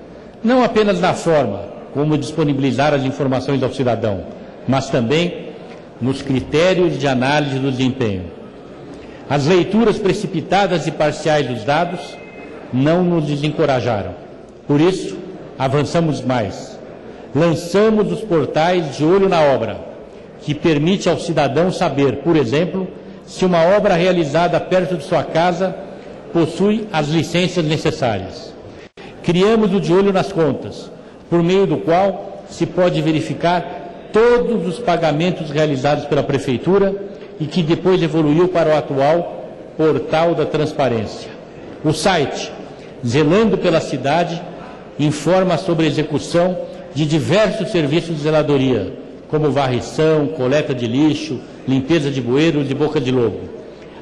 não apenas na forma como disponibilizar as informações ao cidadão, mas também nos critérios de análise do desempenho. As leituras precipitadas e parciais dos dados não nos desencorajaram. Por isso, avançamos mais. Lançamos os portais de olho na obra, que permite ao cidadão saber, por exemplo, se uma obra realizada perto de sua casa possui as licenças necessárias. Criamos o de olho nas contas, por meio do qual se pode verificar todos os pagamentos realizados pela Prefeitura e que depois evoluiu para o atual Portal da Transparência. O site, Zelando pela Cidade, informa sobre a execução de diversos serviços de zeladoria, como varrição, coleta de lixo, limpeza de bueiros e boca de lobo.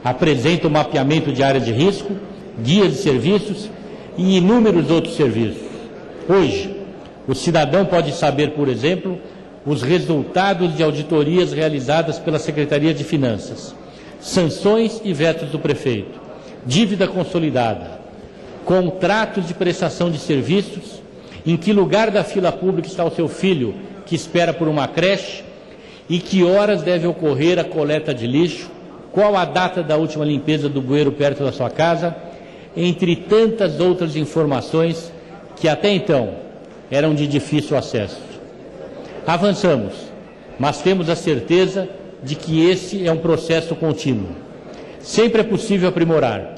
Apresenta o mapeamento de área de risco, guias de serviços e inúmeros outros serviços. Hoje, o cidadão pode saber, por exemplo, os resultados de auditorias realizadas pela Secretaria de Finanças, sanções e vetos do prefeito, dívida consolidada, contratos de prestação de serviços, em que lugar da fila pública está o seu filho que espera por uma creche e que horas deve ocorrer a coleta de lixo, qual a data da última limpeza do bueiro perto da sua casa, entre tantas outras informações que até então eram de difícil acesso. Avançamos, mas temos a certeza de que esse é um processo contínuo. Sempre é possível aprimorar.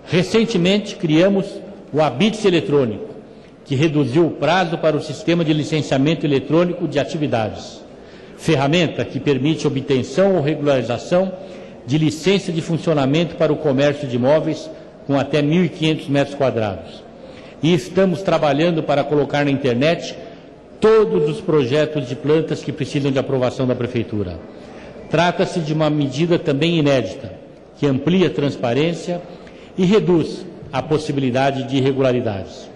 Recentemente criamos o Habite-se Eletrônico, que reduziu o prazo para o sistema de licenciamento eletrônico de atividades, ferramenta que permite obtenção ou regularização de licença de funcionamento para o comércio de imóveis com até 1.500 metros quadrados. E estamos trabalhando para colocar na internet todos os projetos de plantas que precisam de aprovação da Prefeitura. Trata-se de uma medida também inédita, que amplia a transparência e reduz a possibilidade de irregularidades.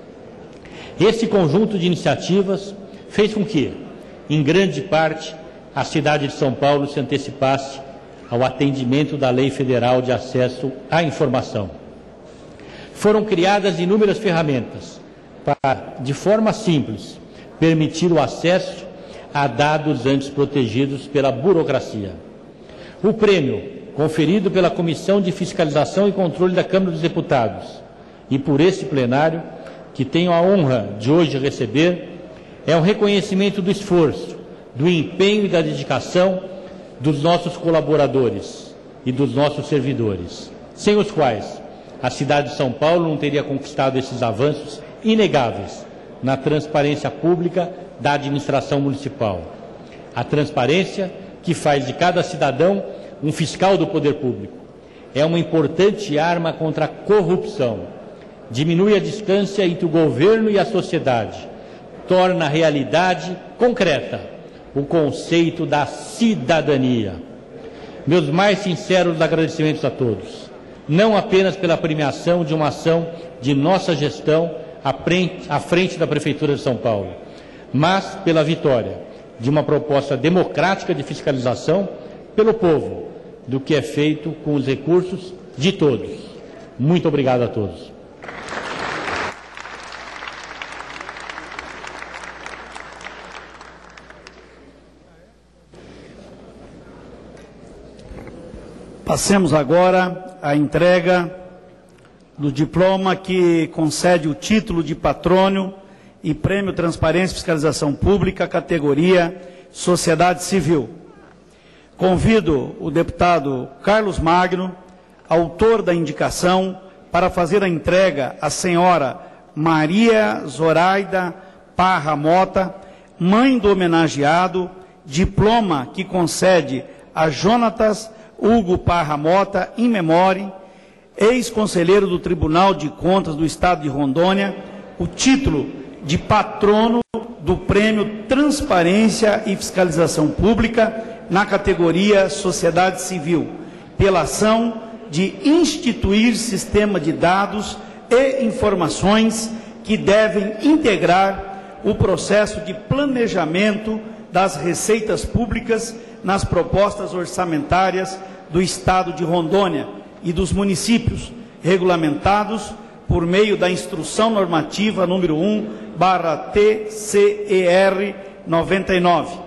Esse conjunto de iniciativas fez com que, em grande parte, a cidade de São Paulo se antecipasse ao atendimento da Lei Federal de Acesso à Informação. Foram criadas inúmeras ferramentas para, de forma simples, permitir o acesso a dados antes protegidos pela burocracia. O prêmio, conferido pela Comissão de Fiscalização e Controle da Câmara dos Deputados e por esse plenário, que tenho a honra de hoje receber, é um reconhecimento do esforço, do empenho e da dedicação dos nossos colaboradores e dos nossos servidores, sem os quais a cidade de São Paulo não teria conquistado esses avanços inegáveis na transparência pública da administração municipal. A transparência que faz de cada cidadão um fiscal do poder público. É uma importante arma contra a corrupção. Diminui a distância entre o governo e a sociedade. Torna realidade concreta o conceito da cidadania. Meus mais sinceros agradecimentos a todos. Não apenas pela premiação de uma ação de nossa gestão à frente da Prefeitura de São Paulo, mas pela vitória de uma proposta democrática de fiscalização pelo povo, do que é feito com os recursos de todos. Muito obrigado a todos. Passemos agora à entrega do diploma que concede o título de patrônio e Prêmio Transparência e Fiscalização Pública, categoria Sociedade Civil. Convido o deputado Carlos Magno, autor da indicação, para fazer a entrega à senhora Maria Zoraida Parra Mota, mãe do homenageado, diploma que concede a Jonatas Hugo Parra Mota, in memoriam, ex-conselheiro do Tribunal de Contas do Estado de Rondônia, o título de patrono do Prêmio Transparência e Fiscalização Pública na categoria Sociedade Civil, pela ação de instituir sistema de dados e informações que devem integrar o processo de planejamento das receitas públicas nas propostas orçamentárias do Estado de Rondônia e dos municípios, regulamentados por meio da Instrução Normativa número 1/TCER 99.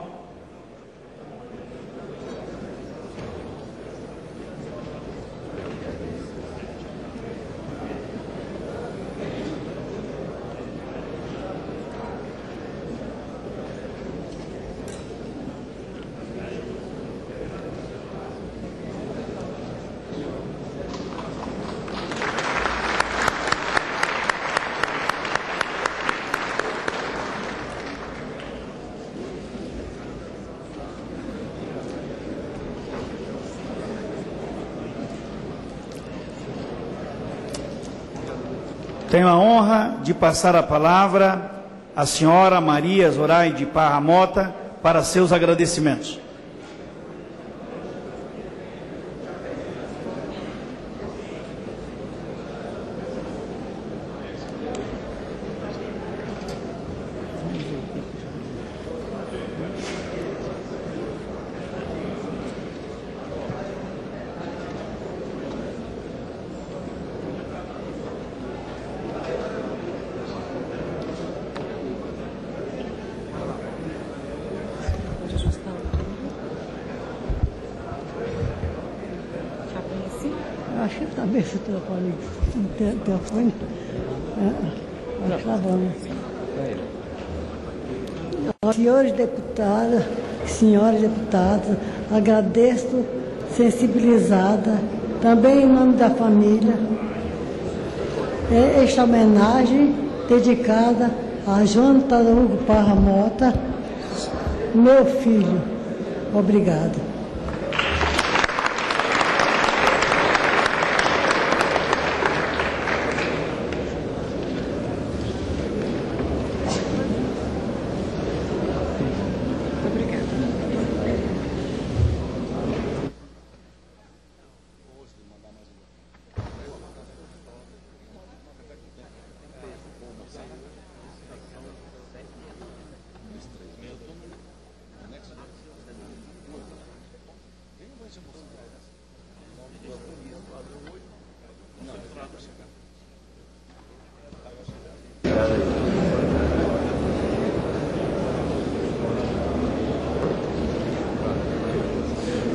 Tenho a honra de passar a palavra à senhora Maria Zoraide Parra Mota para seus agradecimentos. Acho que está bem esse telefone. Tá bom. Senhores deputados, senhoras deputadas, agradeço, sensibilizada, também em nome da família, esta homenagem dedicada a Jonathan Hugo Parra Mota, meu filho. Obrigada.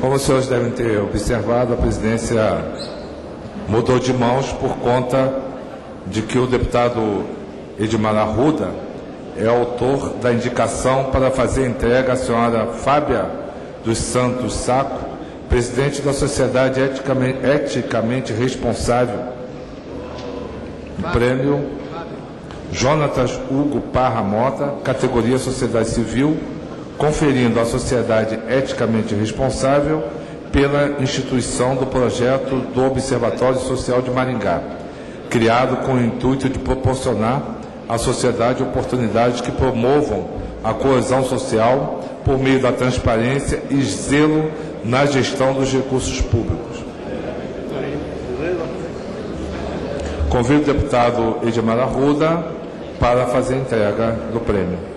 Como os senhores devem ter observado, a presidência mudou de mãos por conta de que o deputado Edmar Arruda é autor da indicação para fazer entrega à senhora Fábia dos Santos Saco, presidente da Sociedade Eticamente Responsável, o prêmio Jonatas Hugo Parra Mota, categoria Sociedade Civil, conferindo à Sociedade Eticamente Responsável pela instituição do projeto do Observatório Social de Maringá, criado com o intuito de proporcionar à sociedade oportunidades que promovam a coesão social por meio da transparência e zelo na gestão dos recursos públicos. Convido o deputado Edmar Arruda para fazer a entrega do prêmio.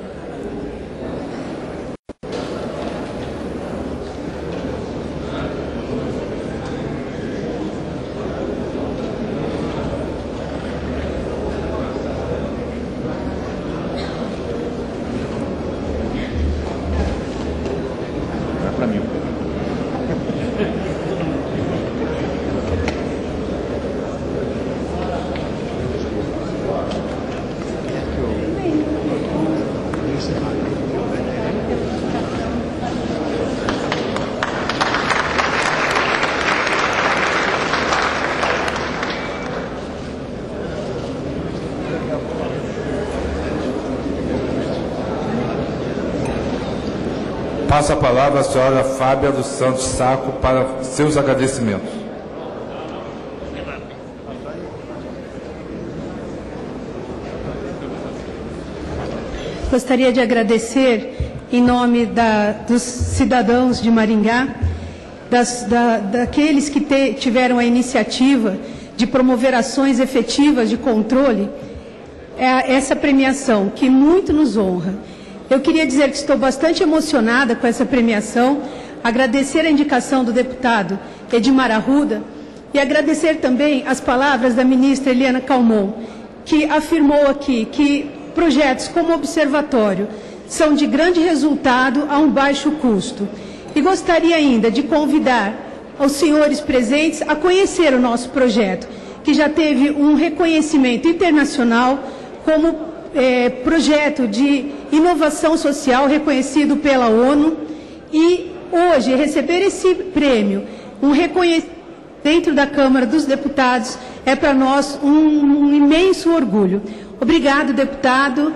Passo a palavra à senhora Fábia dos Santos Saco para seus agradecimentos. Gostaria de agradecer, em nome dos cidadãos de Maringá, daqueles que tiveram a iniciativa de promover ações efetivas de controle, essa premiação, que muito nos honra. Eu queria dizer que estou bastante emocionada com essa premiação, agradecer a indicação do deputado Edmar Arruda e agradecer também as palavras da ministra Eliana Calmon, que afirmou aqui que projetos como observatório são de grande resultado a um baixo custo. E gostaria ainda de convidar os senhores presentes a conhecer o nosso projeto, que já teve um reconhecimento internacional como projeto de inovação social reconhecido pela ONU, e hoje receber esse prêmio, um reconhecimento dentro da Câmara dos Deputados, é para nós um imenso orgulho. Obrigado, deputado,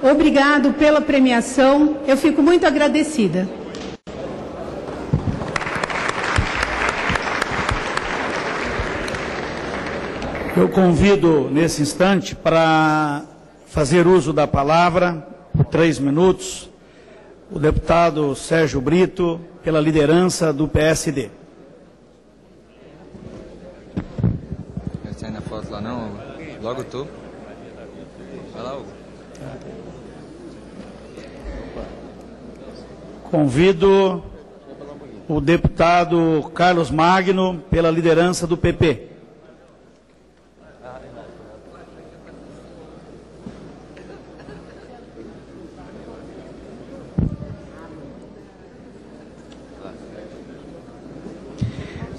obrigado pela premiação, eu fico muito agradecida. Eu convido, nesse instante, para fazer uso da palavra, por 3 minutos, o deputado Sérgio Brito, pela liderança do PSD. Não sai na foto lá não, logo tu. Vai lá, Hugo. Convido o deputado Carlos Magno, pela liderança do PP.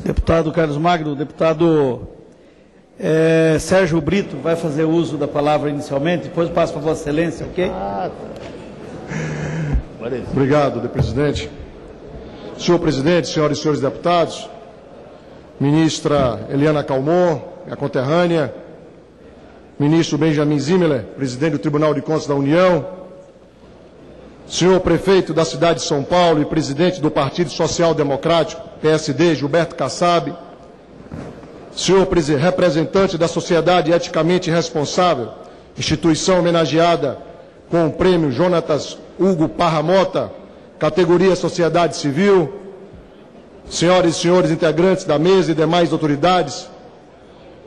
Deputado Carlos Magno, deputado Sérgio Brito vai fazer uso da palavra inicialmente, depois passo para Vossa Excelência, ok? Obrigado, presidente. Senhor presidente, senhoras e senhores deputados, ministra Eliana Calmon, minha conterrânea, ministro Benjamin Zimmerler, presidente do Tribunal de Contas da União, senhor prefeito da cidade de São Paulo e presidente do Partido Social Democrático, PSD, Gilberto Kassab, senhor representante da Sociedade Eticamente Responsável, instituição homenageada com o prêmio Jonatas Hugo Parra Mota, categoria Sociedade Civil, senhoras e senhores integrantes da mesa e demais autoridades,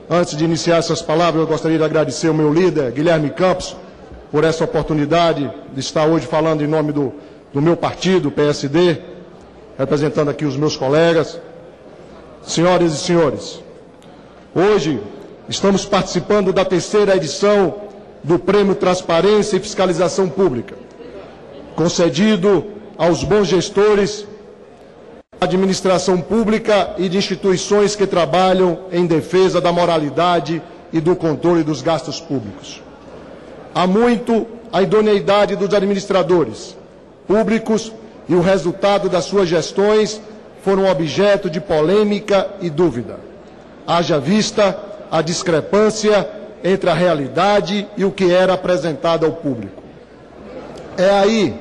antes de iniciar essas palavras, eu gostaria de agradecer ao meu líder, Guilherme Campos, por essa oportunidade de estar hoje falando em nome do meu partido, PSD, representando aqui os meus colegas. Senhoras e senhores, hoje estamos participando da 3ª edição do Prêmio Transparência e Fiscalização Pública, concedido aos bons gestores da administração pública e de instituições que trabalham em defesa da moralidade e do controle dos gastos públicos. Há muito a idoneidade dos administradores públicos e o resultado das suas gestões foram objeto de polêmica e dúvida. Haja vista a discrepância entre a realidade e o que era apresentado ao público. É aí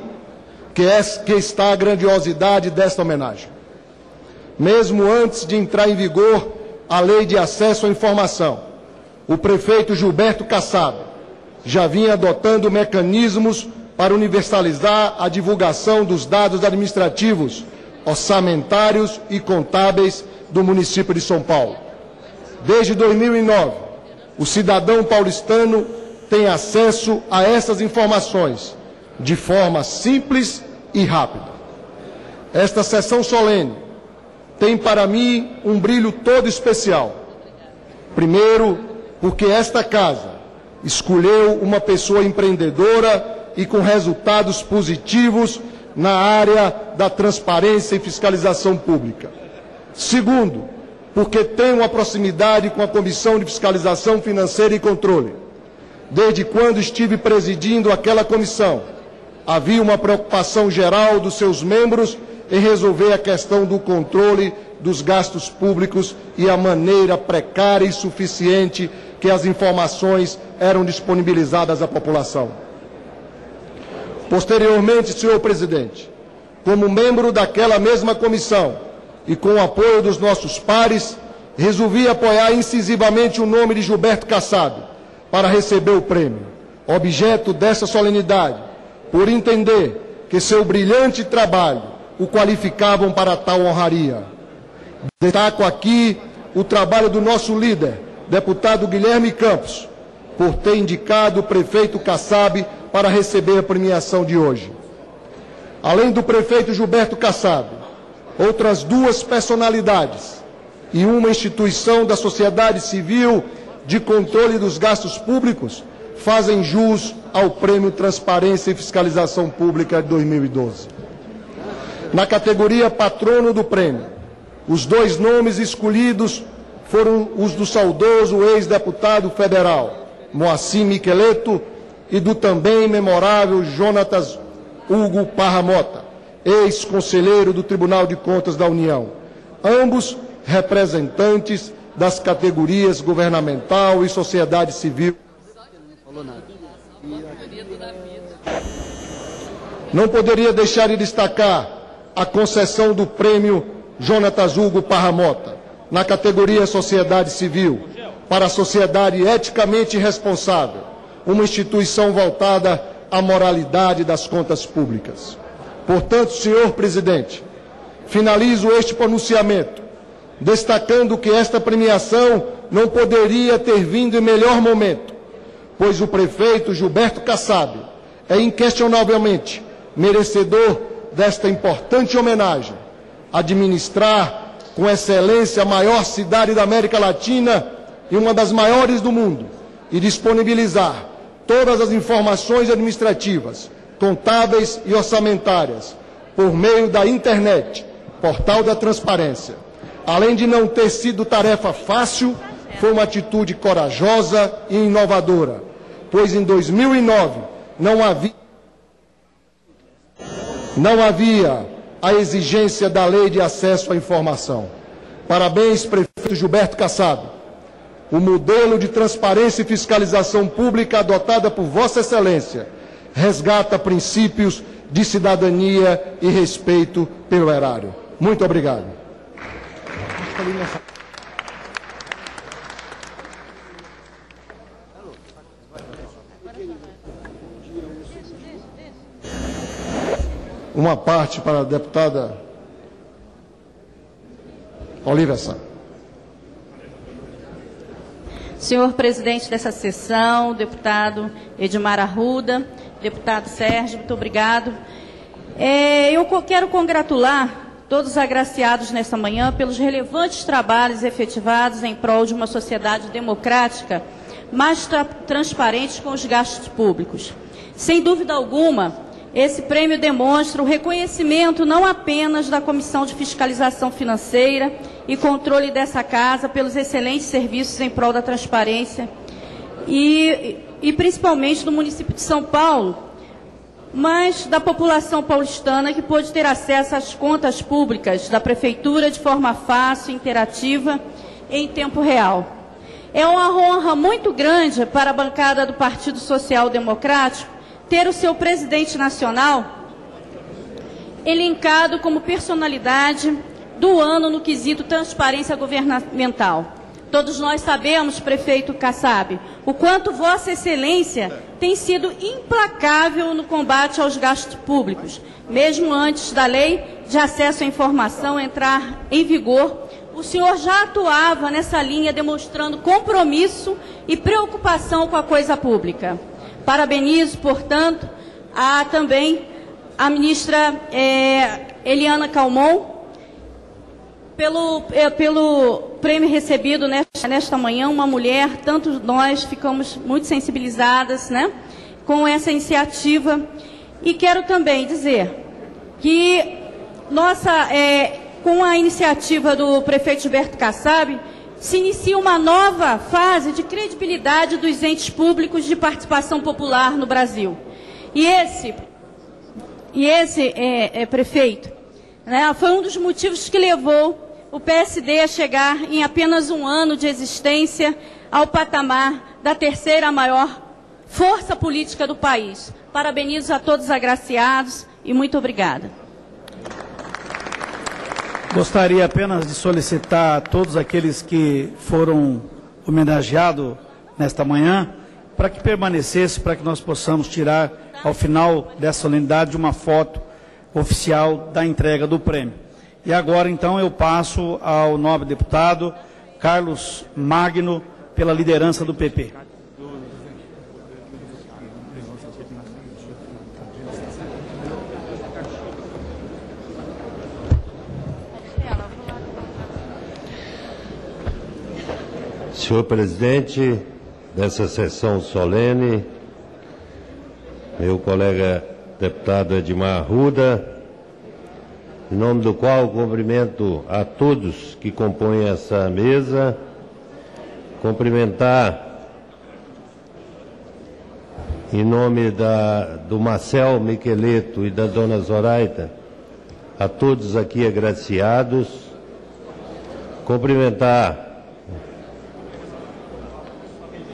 que está a grandiosidade desta homenagem. Mesmo antes de entrar em vigor a Lei de Acesso à Informação, o prefeito Gilberto Kassab já vinha adotando mecanismos para universalizar a divulgação dos dados administrativos, orçamentários e contábeis do município de São Paulo. Desde 2009, o cidadão paulistano tem acesso a essas informações de forma simples e rápida. Esta sessão solene tem para mim um brilho todo especial. Primeiro, porque esta casa escolheu uma pessoa empreendedora e com resultados positivos na área da transparência e fiscalização pública. Segundo, porque tem uma proximidade com a Comissão de Fiscalização Financeira e Controle. Desde quando estive presidindo aquela comissão, havia uma preocupação geral dos seus membros em resolver a questão do controle dos gastos públicos e a maneira precária e insuficiente que as informações eram disponibilizadas à população. Posteriormente, senhor presidente, como membro daquela mesma comissão e com o apoio dos nossos pares, resolvi apoiar incisivamente o nome de Gilberto Kassab para receber o prêmio, objeto dessa solenidade, por entender que seu brilhante trabalho o qualificavam para tal honraria. Destaco aqui o trabalho do nosso líder, deputado Guilherme Campos, por ter indicado o prefeito Kassab para receber a premiação de hoje. Além do prefeito Gilberto Kassab, outras duas personalidades e uma instituição da sociedade civil de controle dos gastos públicos fazem jus ao Prêmio Transparência e Fiscalização Pública de 2012. Na categoria patrono do prêmio, os dois nomes escolhidos foram os do saudoso ex-deputado federal Moacir Miqueleto e do também memorável Jonatas Hugo Parra Mota, ex-conselheiro do Tribunal de Contas da União, ambos representantes das categorias governamental e sociedade civil. Não poderia deixar de destacar a concessão do prêmio Jonatas Hugo Parra Mota, na categoria Sociedade Civil, para a sociedade eticamente responsável, uma instituição voltada à moralidade das contas públicas. Portanto, senhor presidente, finalizo este pronunciamento destacando que esta premiação não poderia ter vindo em melhor momento, pois o prefeito Gilberto Kassab é inquestionavelmente merecedor desta importante homenagem. Administrar com excelência a maior cidade da América Latina e uma das maiores do mundo e disponibilizar todas as informações administrativas, contábeis e orçamentárias por meio da internet, portal da transparência. Além de não ter sido tarefa fácil, foi uma atitude corajosa e inovadora, pois em 2009 não havia a exigência da Lei de Acesso à Informação. Parabéns, prefeito Gilberto Kassab. O modelo de transparência e fiscalização pública adotada por Vossa Excelência resgata princípios de cidadania e respeito pelo erário. Muito obrigado. Uma parte para a deputada Olívia Sá. Senhor presidente dessa sessão, deputado Edmar Arruda, deputado Sérgio, muito obrigado. Eu quero congratular todos os agraciados nesta manhã pelos relevantes trabalhos efetivados em prol de uma sociedade democrática mais transparente com os gastos públicos. Sem dúvida alguma, esse prêmio demonstra o reconhecimento não apenas da Comissão de Fiscalização Financeira e Controle dessa Casa pelos excelentes serviços em prol da transparência e principalmente do município de São Paulo, mas da população paulistana que pôde ter acesso às contas públicas da Prefeitura de forma fácil, interativa e em tempo real. É uma honra muito grande para a bancada do Partido Social Democrático ter o seu presidente nacional elencado como personalidade do ano no quesito transparência governamental. Todos nós sabemos, prefeito Kassab, o quanto Vossa Excelência tem sido implacável no combate aos gastos públicos. Mesmo antes da Lei de Acesso à Informação entrar em vigor, o senhor já atuava nessa linha, demonstrando compromisso e preocupação com a coisa pública. Parabenizo, portanto, também a ministra Eliana Calmon pelo prêmio recebido nesta manhã, uma mulher. Tanto nós ficamos muito sensibilizadas, né, com essa iniciativa. E quero também dizer que com a iniciativa do prefeito Gilberto Kassab, se inicia uma nova fase de credibilidade dos entes públicos de participação popular no Brasil. E esse prefeito, né, foi um dos motivos que levou o PSD a chegar em apenas um ano de existência ao patamar da terceira maior força política do país. Parabenizo a todos os agraciados e muito obrigada. Gostaria apenas de solicitar a todos aqueles que foram homenageados nesta manhã para que permanecesse, para que nós possamos tirar, ao final dessa solenidade, uma foto oficial da entrega do prêmio. E agora, então, eu passo ao nobre deputado Carlos Magno, pela liderança do PP. Senhor presidente dessa sessão solene, meu colega deputado Edmar Arruda, em nome do qual cumprimento a todos que compõem essa mesa, cumprimentar em nome do Marcel Miqueleto e da dona Zoraida, a todos aqui agraciados, cumprimentar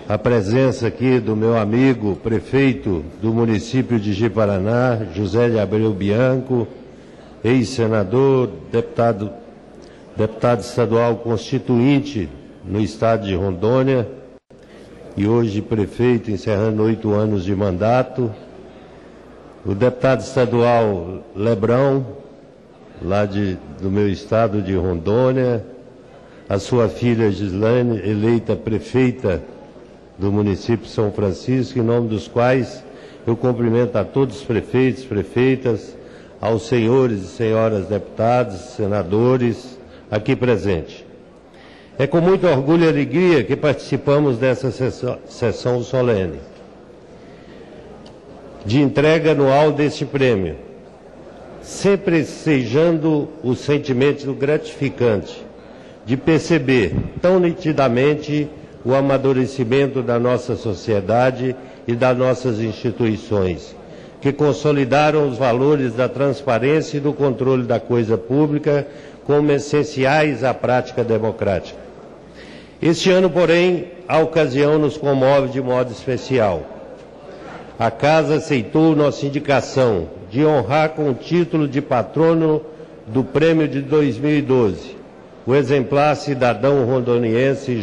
a presença aqui do meu amigo prefeito do município de Ji-Paraná, José de Abreu Bianco, ex-senador, deputado estadual constituinte no estado de Rondônia e hoje prefeito, encerrando 8 anos de mandato, o deputado estadual Lebrão, lá do meu estado de Rondônia, a sua filha Gislaine, eleita prefeita do município de São Francisco, em nome dos quais eu cumprimento a todos os prefeitos, prefeitas, aos senhores e senhoras deputados, senadores aqui presentes. É com muito orgulho e alegria que participamos dessa sessão solene de entrega anual deste prêmio, sempre sejando o sentimento gratificante de perceber tão nitidamente o amadurecimento da nossa sociedade e das nossas instituições, que consolidaram os valores da transparência e do controle da coisa pública como essenciais à prática democrática. Este ano, porém, a ocasião nos comove de modo especial. A Casa aceitou nossa indicação de honrar com o título de patrono do prêmio de 2012, o exemplar cidadão rondoniense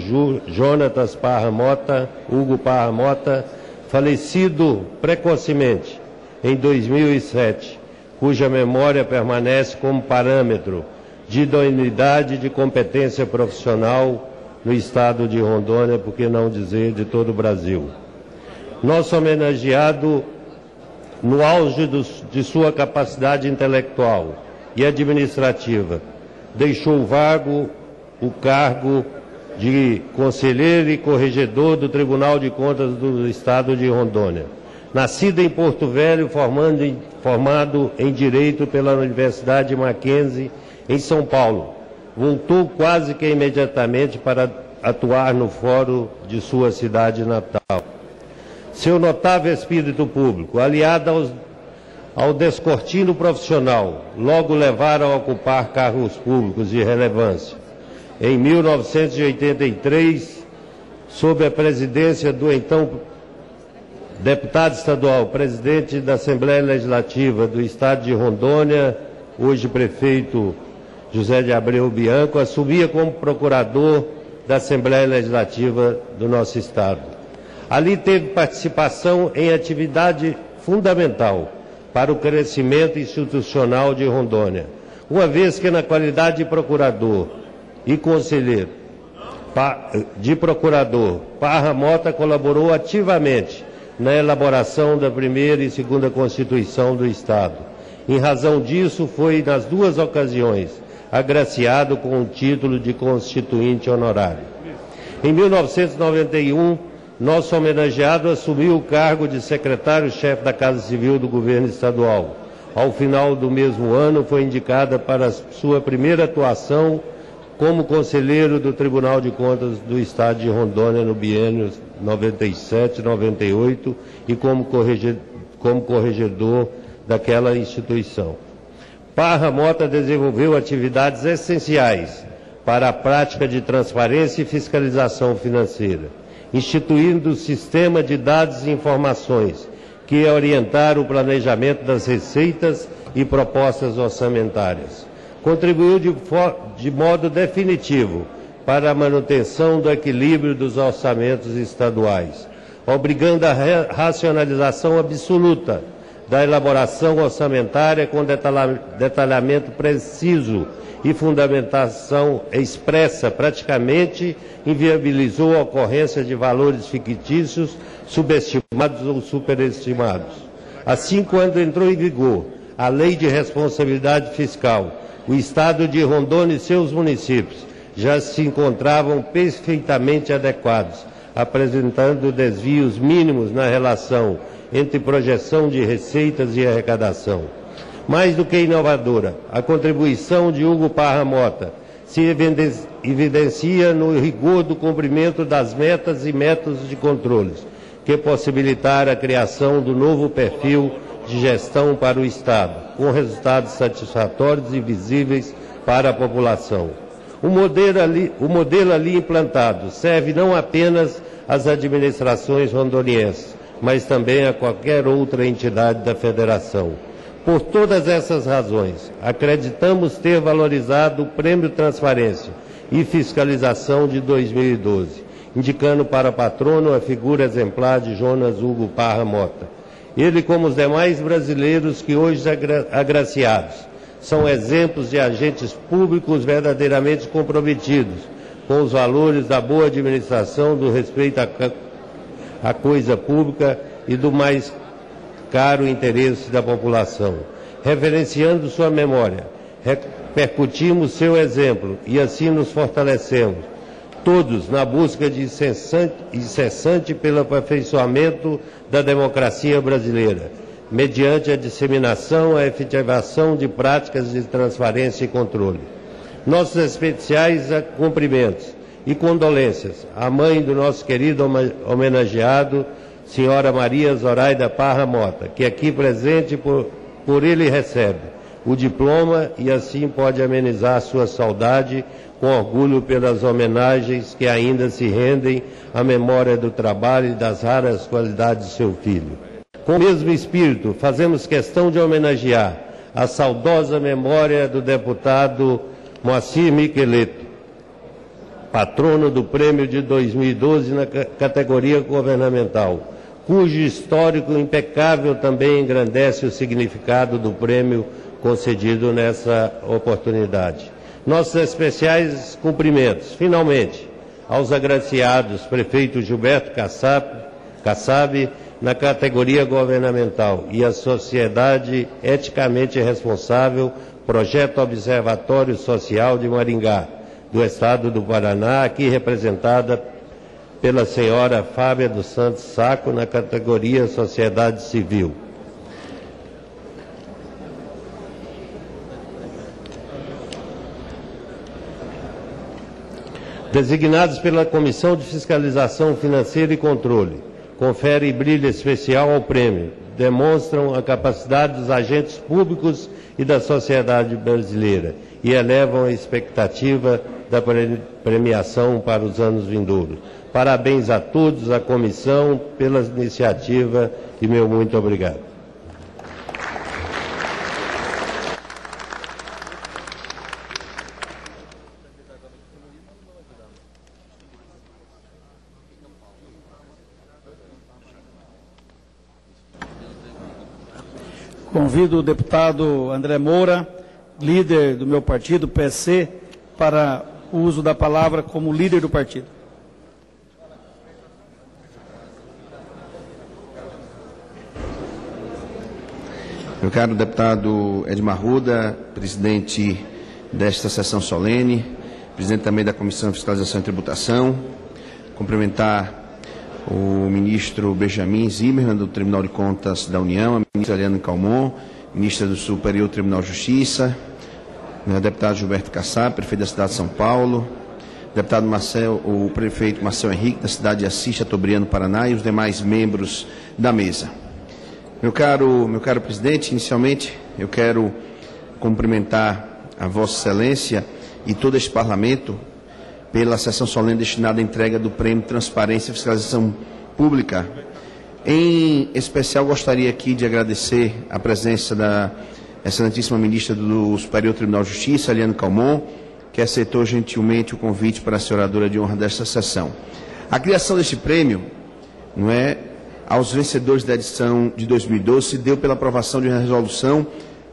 Jonatas Parra Mota, Hugo Parra Mota, falecido precocemente em 2007, cuja memória permanece como parâmetro de idoneidade e de competência profissional no estado de Rondônia, por que não dizer de todo o Brasil. Nosso homenageado, no auge de sua capacidade intelectual e administrativa, deixou vago o cargo de conselheiro e corregedor do Tribunal de Contas do Estado de Rondônia. Nascido em Porto Velho, formado em Direito pela Universidade Mackenzie, em São Paulo, voltou quase que imediatamente para atuar no fórum de sua cidade natal. Seu notável espírito público, aliado ao descortino profissional, logo levaram a ocupar cargos públicos de relevância. Em 1983, sob a presidência do então deputado estadual, presidente da Assembleia Legislativa do Estado de Rondônia, hoje prefeito José de Abreu Bianco, assumia como procurador da Assembleia Legislativa do nosso Estado. Ali teve participação em atividade fundamental para o crescimento institucional de Rondônia, uma vez que na qualidade de procurador e conselheiro Parra Mota colaborou ativamente na elaboração da primeira e segunda Constituição do Estado. Em razão disso, foi nas duas ocasiões agraciado com o título de constituinte honorário. Em 1991, nosso homenageado assumiu o cargo de secretário-chefe da Casa Civil do Governo Estadual. Ao final do mesmo ano, foi indicada para sua primeira atuação como conselheiro do Tribunal de Contas do Estado de Rondônia no biênio 97-98 e como corregedor daquela instituição. Parra Mota desenvolveu atividades essenciais para a prática de transparência e fiscalização financeira, instituindo o sistema de dados e informações que orientaram o planejamento das receitas e propostas orçamentárias. Contribuiu de modo definitivo para a manutenção do equilíbrio dos orçamentos estaduais, obrigando a racionalização absoluta da elaboração orçamentária com detalhamento preciso e fundamentação expressa, praticamente inviabilizou a ocorrência de valores fictícios, subestimados ou superestimados. Assim, quando entrou em vigor a Lei de Responsabilidade Fiscal, o Estado de Rondônia e seus municípios já se encontravam perfeitamente adequados, apresentando desvios mínimos na relação entre projeção de receitas e arrecadação. Mais do que inovadora, a contribuição de Hugo Parra Mota se evidencia no rigor do cumprimento das metas e métodos de controles, que possibilitaram a criação do novo perfil de gestão para o Estado, com resultados satisfatórios e visíveis para a população. O modelo ali implantado serve não apenas às administrações rondonienses, mas também a qualquer outra entidade da Federação. Por todas essas razões, acreditamos ter valorizado o Prêmio Transparência e Fiscalização de 2012, indicando para patrono a figura exemplar de Jonas Hugo Parra Mota. Ele, como os demais brasileiros que hoje agraciados, são exemplos de agentes públicos verdadeiramente comprometidos com os valores da boa administração, do respeito à coisa pública e do mais caro interesse da população. Reverenciando sua memória, repercutimos seu exemplo e assim nos fortalecemos, todos na busca de incessante pelo aperfeiçoamento da democracia brasileira, mediante a disseminação, a efetivação de práticas de transparência e controle. Nossos especiais cumprimentos e condolências à mãe do nosso querido homenageado, senhora Maria Zoraida Parra Mota, que aqui presente por ele recebe o diploma e assim pode amenizar sua saudade com orgulho pelas homenagens que ainda se rendem à memória do trabalho e das raras qualidades de seu filho. Com o mesmo espírito, fazemos questão de homenagear a saudosa memória do deputado Moacir Miqueleto, patrono do prêmio de 2012 na categoria governamental, cujo histórico impecável também engrandece o significado do prêmio concedido nessa oportunidade. Nossos especiais cumprimentos, finalmente, aos agraciados prefeito Gilberto Kassab, na categoria governamental, e a Sociedade Eticamente Responsável, Projeto Observatório Social de Maringá, do Estado do Paraná, aqui representada pela senhora Fábia dos Santos Saco, na categoria Sociedade Civil. Designados pela Comissão de Fiscalização Financeira e Controle, confere brilho especial ao prêmio, demonstram a capacidade dos agentes públicos e da sociedade brasileira e elevam a expectativa da premiação para os anos vindouros. Parabéns a todos, a comissão, pela iniciativa e meu muito obrigado. Convido o deputado André Moura, líder do meu partido, PC, para o uso da palavra como líder do partido. Meu caro deputado Edmar Arruda, presidente desta sessão solene, presidente também da Comissão de Fiscalização e Tributação, cumprimentar o ministro Benjamin Zimmermann, do Tribunal de Contas da União, a ministra Eliana Calmon, ministra do Superior Tribunal de Justiça, o deputado Gilberto Kassab, prefeito da cidade de São Paulo, o prefeito Marcel Henrique, da cidade de Assis Chateaubriand, Paraná, e os demais membros da mesa. Meu caro presidente, inicialmente eu quero cumprimentar a Vossa Excelência e todo este Parlamento pela sessão solene destinada à entrega do Prêmio Transparência e Fiscalização Pública. Em especial, gostaria aqui de agradecer a presença da excelentíssima ministra do Superior Tribunal de Justiça, Eliana Calmon, que aceitou gentilmente o convite para ser oradora de honra desta sessão. A criação deste prêmio, aos vencedores da edição de 2012 se deu pela aprovação de uma resolução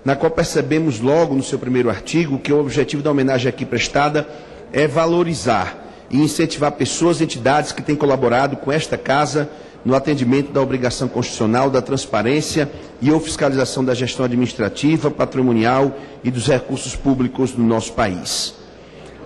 na qual percebemos logo no seu primeiro artigo que o objetivo da homenagem aqui prestada é valorizar e incentivar pessoas e entidades que têm colaborado com esta Casa no atendimento da obrigação constitucional da transparência e ou fiscalização da gestão administrativa, patrimonial e dos recursos públicos do nosso país.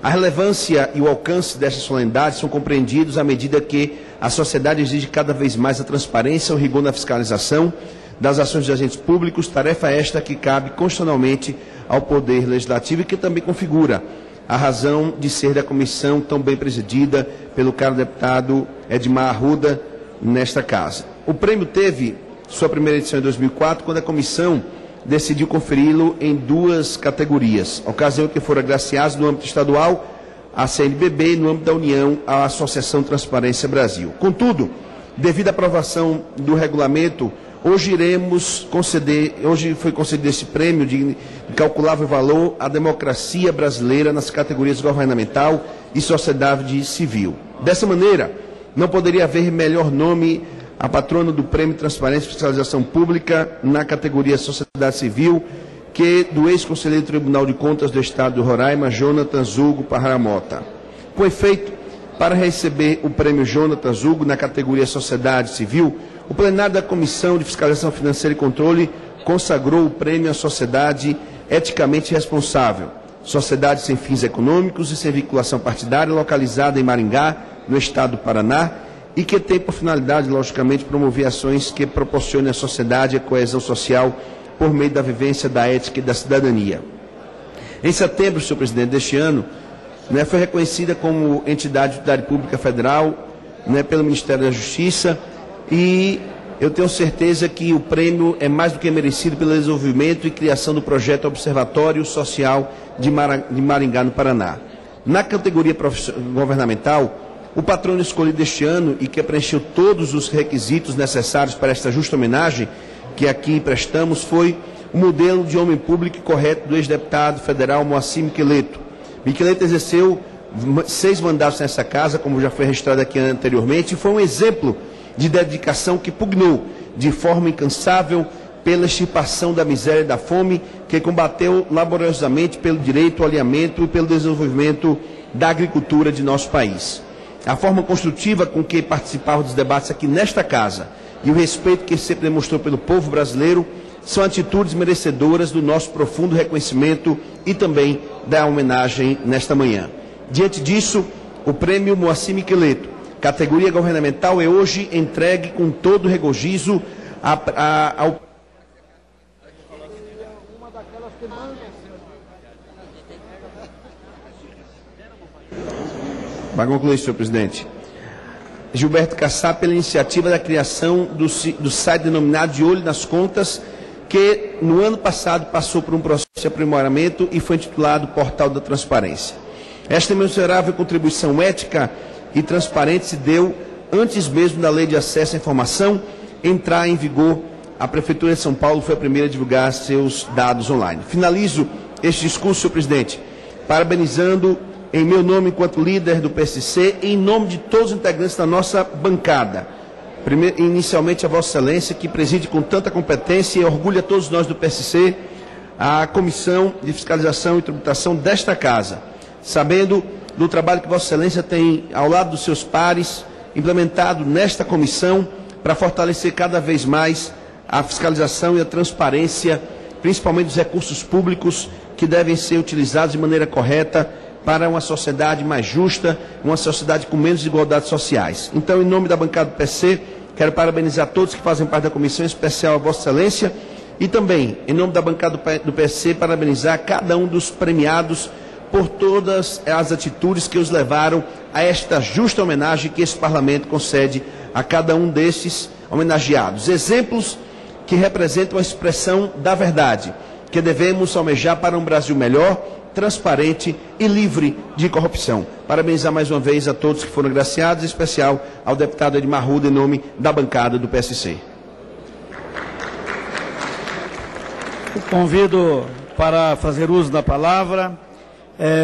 A relevância e o alcance desta solenidade são compreendidos à medida que a sociedade exige cada vez mais a transparência, o rigor na fiscalização das ações dos agentes públicos, tarefa esta que cabe constitucionalmente ao Poder Legislativo e que também configura a razão de ser da comissão tão bem presidida pelo caro deputado Edmar Arruda nesta casa. O prêmio teve sua primeira edição em 2004, quando a comissão decidiu conferi-lo em 2 categorias, ocasião que foram agraciados no âmbito estadual a CNBB e no âmbito da União a Associação Transparência Brasil. Contudo, devido à aprovação do regulamento, hoje foi concedido esse prêmio de incalculável valor à democracia brasileira nas categorias governamental e sociedade civil. Dessa maneira, não poderia haver melhor nome a patrona do Prêmio Transparência e Fiscalização Pública na categoria Sociedade Civil, que do ex-conselheiro do Tribunal de Contas do Estado do Roraima, Jonathan Zugo Parra Mota. Com efeito, para receber o Prêmio Jonathan Zugo na categoria Sociedade Civil, o plenário da Comissão de Fiscalização Financeira e Controle consagrou o prêmio à sociedade eticamente responsável, sociedade sem fins econômicos e sem vinculação partidária, localizada em Maringá, no Estado do Paraná, e que tem por finalidade, logicamente, promover ações que proporcionem à sociedade a coesão social por meio da vivência da ética e da cidadania. Em setembro, senhor presidente, deste ano, foi reconhecida como entidade de utilidade pública federal pelo Ministério da Justiça, e eu tenho certeza que o prêmio é mais do que merecido pelo desenvolvimento e criação do projeto Observatório Social de Maringá, no Paraná. Na categoria governamental, o patrono escolhido este ano e que preencheu todos os requisitos necessários para esta justa homenagem que aqui prestamos foi o modelo de homem público e correto do ex-deputado federal Moacir Miqueleto. Miqueleto exerceu 6 mandatos nessa casa, como já foi registrado aqui anteriormente, e foi um exemplo de dedicação que pugnou de forma incansável pela extirpação da miséria e da fome, que combateu laboriosamente pelo direito ao alimento e pelo desenvolvimento da agricultura de nosso país. A forma construtiva com que participava dos debates aqui nesta casa e o respeito que sempre demonstrou pelo povo brasileiro são atitudes merecedoras do nosso profundo reconhecimento e também da homenagem nesta manhã. Diante disso, o prêmio Moacir Miqueleto, categoria governamental, é hoje entregue com todo regozijo ao... Vai concluir, senhor presidente. Gilberto Kassab, pela iniciativa da criação do site denominado De Olho nas Contas, que no ano passado passou por um processo de aprimoramento e foi intitulado Portal da Transparência. Esta imensurável contribuição ética e transparente se deu antes mesmo da Lei de Acesso à Informação entrar em vigor. A Prefeitura de São Paulo foi a primeira a divulgar seus dados online. Finalizo este discurso, senhor presidente, parabenizando em meu nome enquanto líder do PSC e em nome de todos os integrantes da nossa bancada. Inicialmente a Vossa Excelência, que preside com tanta competência e orgulha todos nós do PSC, a Comissão de Fiscalização e Tributação desta Casa, sabendo do trabalho que Vossa Excelência tem, ao lado dos seus pares, implementado nesta comissão para fortalecer cada vez mais a fiscalização e a transparência, principalmente dos recursos públicos que devem ser utilizados de maneira correta para uma sociedade mais justa, uma sociedade com menos desigualdades sociais. Então, em nome da bancada do PSC, quero parabenizar todos que fazem parte da comissão, em especial a Vossa Excelência, e também, em nome da bancada do PSC, parabenizar cada um dos premiados por todas as atitudes que os levaram a esta justa homenagem que esse Parlamento concede a cada um desses homenageados. Exemplos que representam a expressão da verdade, que devemos almejar para um Brasil melhor, transparente e livre de corrupção. Parabenizar mais uma vez a todos que foram agraciados, em especial ao deputado Edmar Arruda, em nome da bancada do PSC. Convido para fazer uso da palavra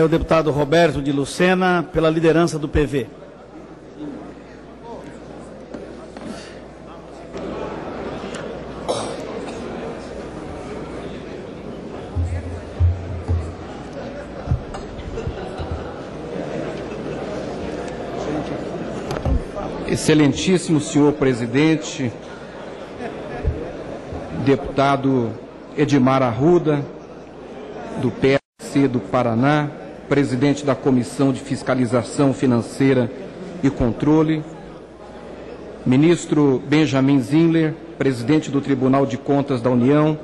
o deputado Roberto de Lucena, pela liderança do PV. Excelentíssimo senhor presidente, deputado Edmar Arruda, do PSC do Paraná, presidente da Comissão de Fiscalização Financeira e Controle, ministro Benjamin Zinler, presidente do Tribunal de Contas da União,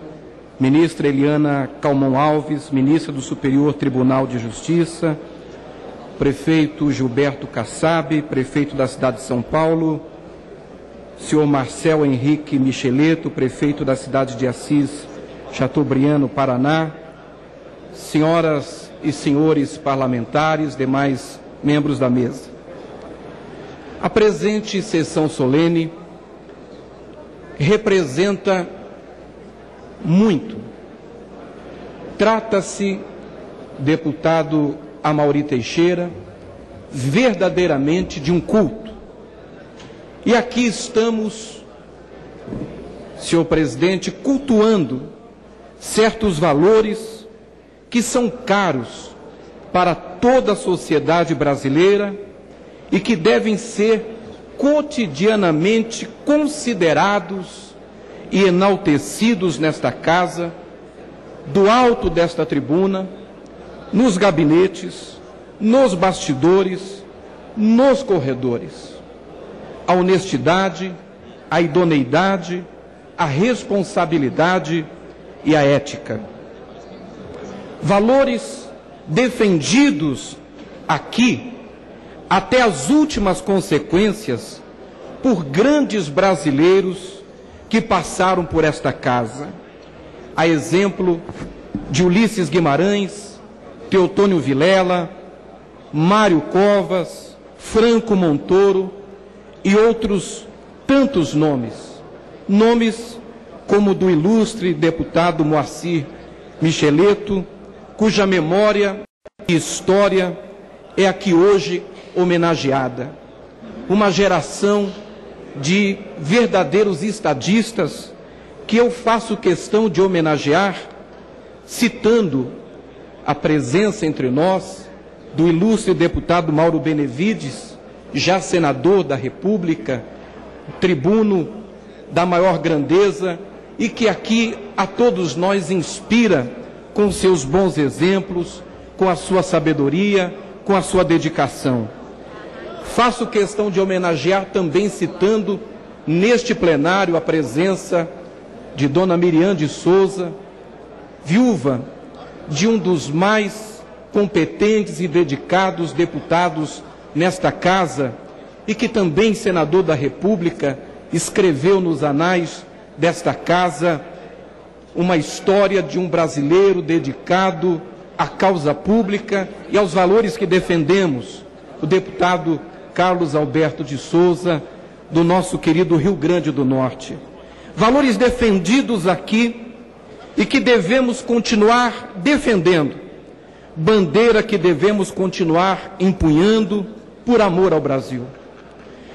ministra Eliana Calmon Alves, ministra do Superior Tribunal de Justiça, prefeito Gilberto Kassab, prefeito da cidade de São Paulo, senhor Marcel Henrique Micheleto, prefeito da cidade de Assis, Chateaubriand, no Paraná, senhoras e senhores parlamentares, demais membros da mesa. A presente sessão solene representa muito. Trata-se, deputado Amaury Teixeira, verdadeiramente de um culto. E aqui estamos, senhor presidente, cultuando certos valores que são caros para toda a sociedade brasileira e que devem ser cotidianamente considerados e enaltecidos nesta casa, do alto desta tribuna, nos gabinetes, nos bastidores, nos corredores. A honestidade, a idoneidade, a responsabilidade e a ética. Valores defendidos aqui, até as últimas consequências, por grandes brasileiros que passaram por esta casa. A exemplo de Ulisses Guimarães, Teotônio Vilela, Mário Covas, Franco Montoro e outros tantos nomes. Nomes como do ilustre deputado Moacir Micheleto, cuja memória e história é aqui hoje homenageada. Uma geração de verdadeiros estadistas que eu faço questão de homenagear, citando a presença entre nós do ilustre deputado Mauro Benevides, já senador da República, tribuno da maior grandeza e que aqui a todos nós inspira com seus bons exemplos, com a sua sabedoria, com a sua dedicação. Faço questão de homenagear também citando neste plenário a presença de Dona Miriam de Souza, viúva de um dos mais competentes e dedicados deputados nesta casa e que também, senador da República, escreveu nos anais desta casa uma história de um brasileiro dedicado à causa pública e aos valores que defendemos, o deputado Carlos Alberto de Souza, do nosso querido Rio Grande do Norte. Valores defendidos aqui e que devemos continuar defendendo, bandeira que devemos continuar empunhando por amor ao Brasil.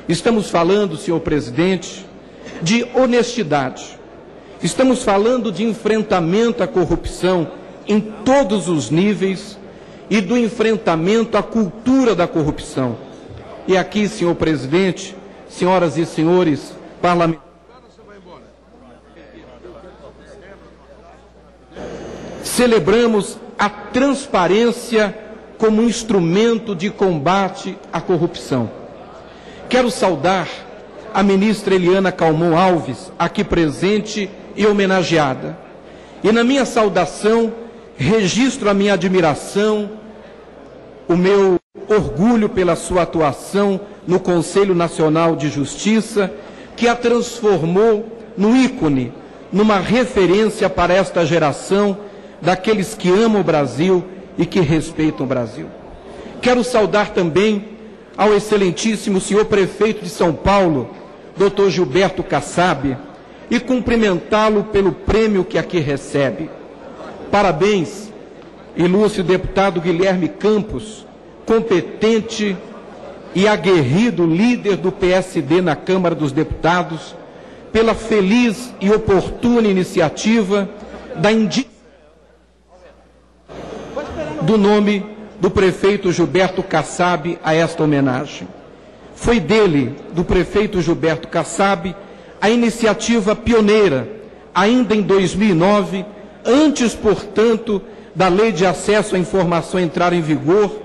Estamos falando, senhor presidente, de honestidade. Estamos falando de enfrentamento à corrupção em todos os níveis e do enfrentamento à cultura da corrupção. E aqui, senhor presidente, senhoras e senhores parlamentares, celebramos a transparência como instrumento de combate à corrupção. Quero saudar a ministra Eliana Calmon Alves, aqui presente e homenageada. E na minha saudação, registro a minha admiração, o meu orgulho pela sua atuação no Conselho Nacional de Justiça, que a transformou no ícone, numa referência para esta geração daqueles que amam o Brasil e que respeitam o Brasil. Quero saudar também ao excelentíssimo senhor prefeito de São Paulo, Dr. Gilberto Kassab, e cumprimentá-lo pelo prêmio que aqui recebe. Parabéns, ilustre deputado Guilherme Campos, competente e aguerrido líder do PSD na Câmara dos Deputados, pela feliz e oportuna iniciativa da indicação do nome do prefeito Gilberto Kassab a esta homenagem. Foi dele, do prefeito Gilberto Kassab, a iniciativa pioneira, ainda em 2009, antes, portanto, da Lei de Acesso à Informação entrar em vigor,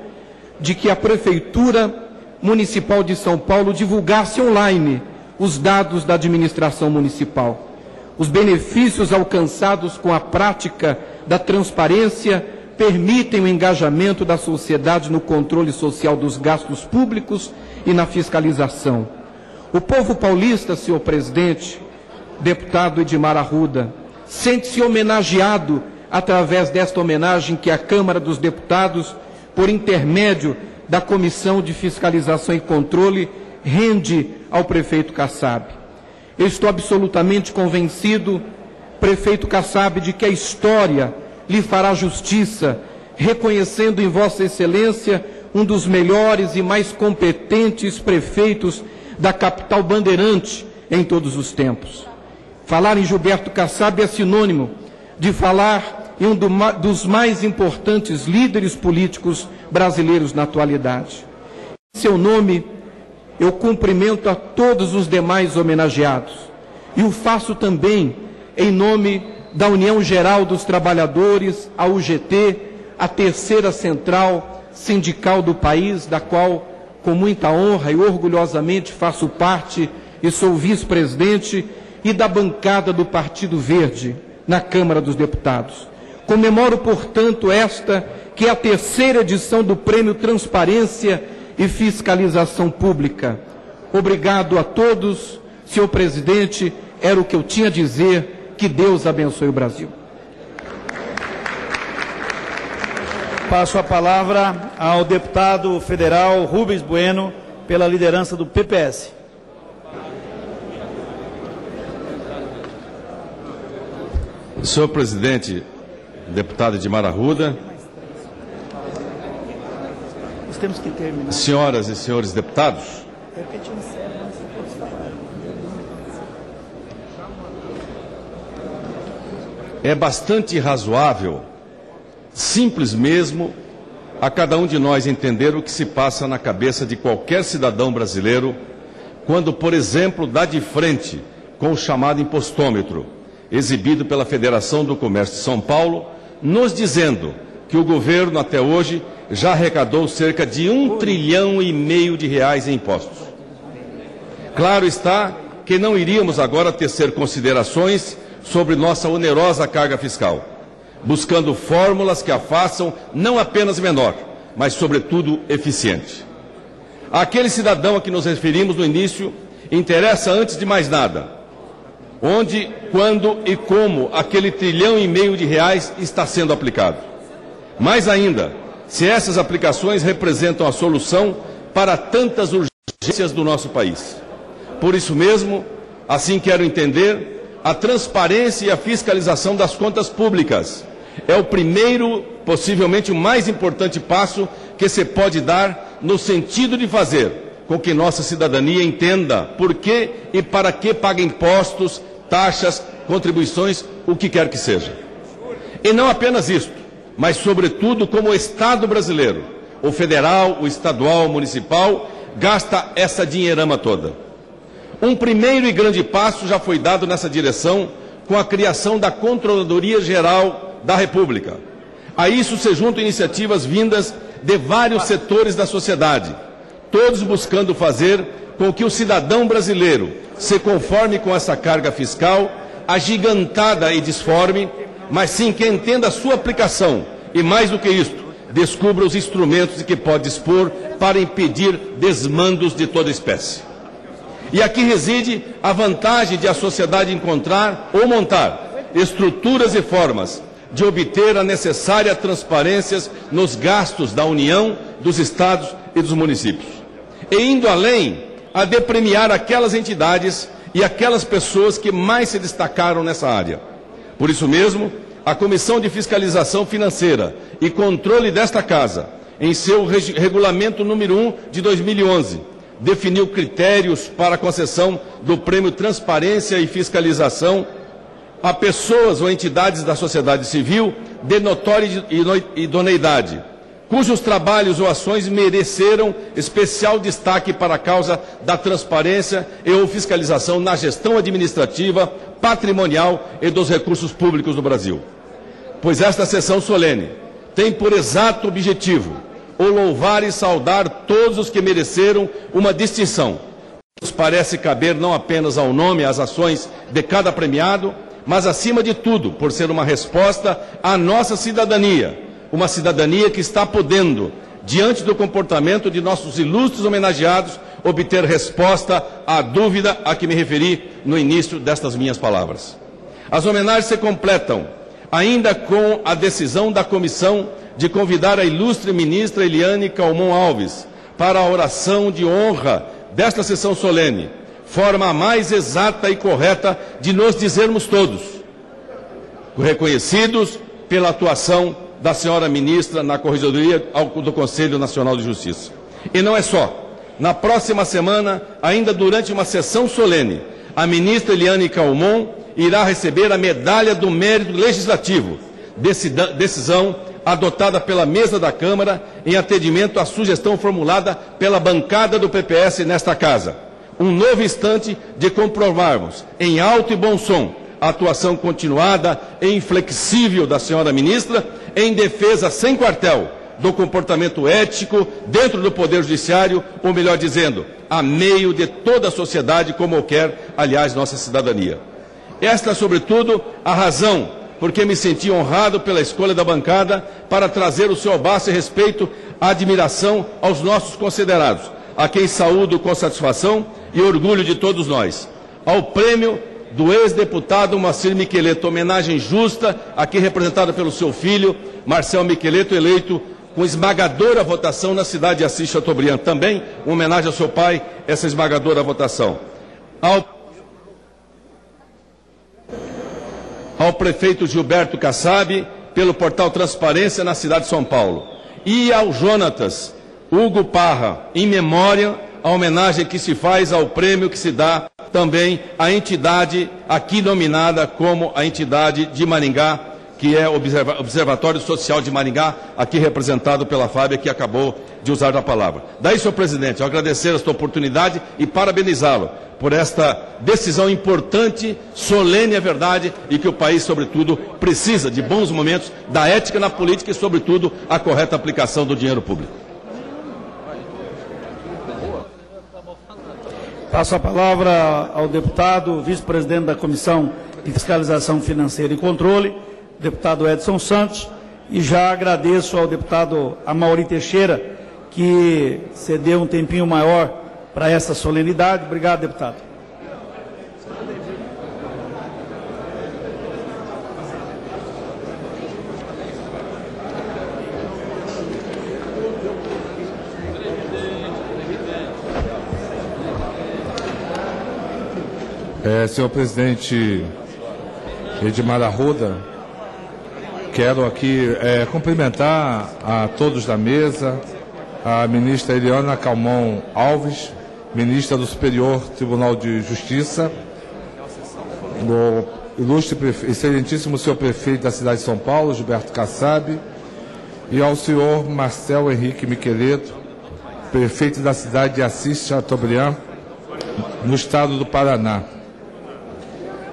de que a Prefeitura Municipal de São Paulo divulgasse online os dados da administração municipal. Os benefícios alcançados com a prática da transparência permitem o engajamento da sociedade no controle social dos gastos públicos e na fiscalização. O povo paulista, senhor presidente, deputado Edmar Arruda, sente-se homenageado através desta homenagem que a Câmara dos Deputados, por intermédio da Comissão de Fiscalização e Controle, rende ao prefeito Kassab. Eu estou absolutamente convencido, prefeito Kassab, de que a história lhe fará justiça, reconhecendo em Vossa Excelência um dos melhores e mais competentes prefeitos da capital bandeirante em todos os tempos. Falar em Gilberto Kassab é sinônimo de falar em um dos mais importantes líderes políticos brasileiros na atualidade. Em seu nome, eu cumprimento a todos os demais homenageados e o faço também em nome da União Geral dos Trabalhadores, a UGT, a terceira central sindical do país, da qual, com muita honra e orgulhosamente, faço parte e sou vice-presidente, e da bancada do Partido Verde na Câmara dos Deputados. Comemoro, portanto, esta que é a terceira edição do Prêmio Transparência e Fiscalização Pública. Obrigado a todos, senhor presidente, era o que eu tinha a dizer. Que Deus abençoe o Brasil. Passo a palavra ao deputado federal Rubens Bueno, pela liderança do PPS. Senhor presidente, deputado Edmar Arruda, Nós temos que terminar. Senhoras e senhores deputados, é bastante razoável, simples mesmo, a cada um de nós entender o que se passa na cabeça de qualquer cidadão brasileiro quando, por exemplo, dá de frente com o chamado impostômetro, exibido pela Federação do Comércio de São Paulo, nos dizendo que o governo, até hoje, já arrecadou cerca de R$1,5 trilhão de reais em impostos. Claro está que não iríamos agora tecer considerações sobre nossa onerosa carga fiscal, buscando fórmulas que a façam não apenas menor, mas, sobretudo, eficiente. Àquele cidadão a que nos referimos no início, interessa, antes de mais nada, onde, quando e como aquele R$1,5 trilhão de reais está sendo aplicado. Mais ainda, se essas aplicações representam a solução para tantas urgências do nosso país. Por isso mesmo, assim quero entender, a transparência e a fiscalização das contas públicas é o primeiro, possivelmente o mais importante passo que se pode dar no sentido de fazer com que nossa cidadania entenda por que e para que paga impostos, taxas, contribuições, o que quer que seja. E não apenas isto, mas sobretudo como o Estado brasileiro, o federal, o estadual, o municipal, gasta essa dinheirama toda. Um primeiro e grande passo já foi dado nessa direção com a criação da Controladoria Geral da República. A isso se juntam iniciativas vindas de vários setores da sociedade, todos buscando fazer com que o cidadão brasileiro se conforme com essa carga fiscal, agigantada e disforme, mas sim que entenda a sua aplicação e, mais do que isto, descubra os instrumentos de que pode dispor para impedir desmandos de toda espécie. E aqui reside a vantagem de a sociedade encontrar ou montar estruturas e formas de obter a necessária transparência nos gastos da União, dos Estados e dos municípios. E indo além, a de premiar aquelas entidades e aquelas pessoas que mais se destacaram nessa área. Por isso mesmo, a Comissão de Fiscalização Financeira e Controle desta Casa, em seu regulamento número 1 de 2011, definiu critérios para a concessão do Prêmio Transparência e Fiscalização a pessoas ou entidades da sociedade civil de notória idoneidade, cujos trabalhos ou ações mereceram especial destaque para a causa da transparência e ou fiscalização na gestão administrativa, patrimonial e dos recursos públicos do Brasil. pois esta sessão solene tem por exato objetivo o louvar e saudar todos os que mereceram uma distinção. Nos parece caber não apenas ao nome e às ações de cada premiado, mas acima de tudo, por ser uma resposta à nossa cidadania, uma cidadania que está podendo, diante do comportamento de nossos ilustres homenageados, obter resposta à dúvida a que me referi no início destas minhas palavras. As homenagens se completam ainda com a decisão da comissão de convidar a ilustre ministra Eliane Calmon Alves para a oração de honra desta sessão solene, forma mais exata e correta de nos dizermos todos, reconhecidos pela atuação da senhora ministra na Corregedoria do Conselho Nacional de Justiça. E não é só. Na próxima semana, ainda durante uma sessão solene, a ministra Eliane Calmon irá receber a Medalha do Mérito Legislativo, decisão adotada pela mesa da Câmara em atendimento à sugestão formulada pela bancada do PPS nesta Casa. Um novo instante de comprovarmos, em alto e bom som, a atuação continuada e inflexível da senhora ministra em defesa sem quartel do comportamento ético dentro do Poder Judiciário, ou melhor dizendo, a meio de toda a sociedade, como quer, aliás, nossa cidadania. Esta, sobretudo, a razão porque me senti honrado pela escolha da bancada para trazer o seu abraço e respeito, a admiração aos nossos considerados, a quem saúdo com satisfação e orgulho de todos nós. Ao prêmio do ex-deputado Moacir Miqueleto, homenagem justa, aqui representada pelo seu filho, Marcel Miqueleto, eleito com esmagadora votação na cidade de Assis Chateaubriand. Também uma homenagem ao seu pai, essa esmagadora votação. Ao prefeito Gilberto Kassab, pelo portal Transparência na cidade de São Paulo. E ao Jonatas Hugo Parra, em memória, a homenagem que se faz ao prêmio que se dá também à entidade aqui nominada como a entidade de Maringá, que é o Observatório Social de Maringá, aqui representado pela Fábia, que acabou de usar a palavra. Daí, senhor presidente, eu agradecer esta oportunidade e parabenizá-lo por esta decisão importante, solene, é verdade, e que o país, sobretudo, precisa de bons momentos, da ética na política e, sobretudo, a correta aplicação do dinheiro público. Passo a palavra ao deputado, vice-presidente da Comissão de Fiscalização Financeira e Controle, deputado Edson Santos, e já agradeço ao deputado Amaury Teixeira, que cedeu um tempinho maior para essa solenidade. Obrigado, deputado. Senhor presidente Edmar Arruda, quero aqui cumprimentar a todos da mesa, a ministra Eliane Calmon Alves, ministra do Superior Tribunal de Justiça, o ilustre, excelentíssimo senhor prefeito da cidade de São Paulo, Gilberto Kassab, e ao senhor Marcel Henrique Miqueleto, prefeito da cidade de Assis Chateaubriand, no estado do Paraná.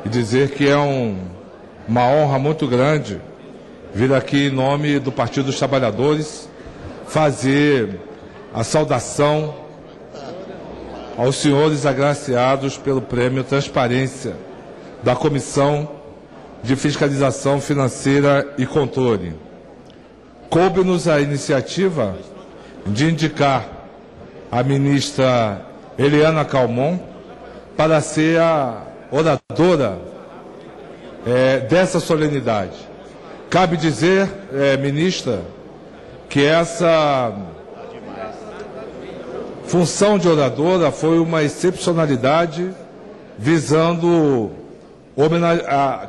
E dizer que é uma honra muito grande vir aqui em nome do Partido dos Trabalhadores fazer a saudação aos senhores agraciados pelo Prêmio Transparência da Comissão de Fiscalização Financeira e Controle. Coube-nos a iniciativa de indicar a ministra Eliane Calmon para ser a oradora dessa solenidade. Cabe dizer, ministra, que essa função de oradora foi uma excepcionalidade, visando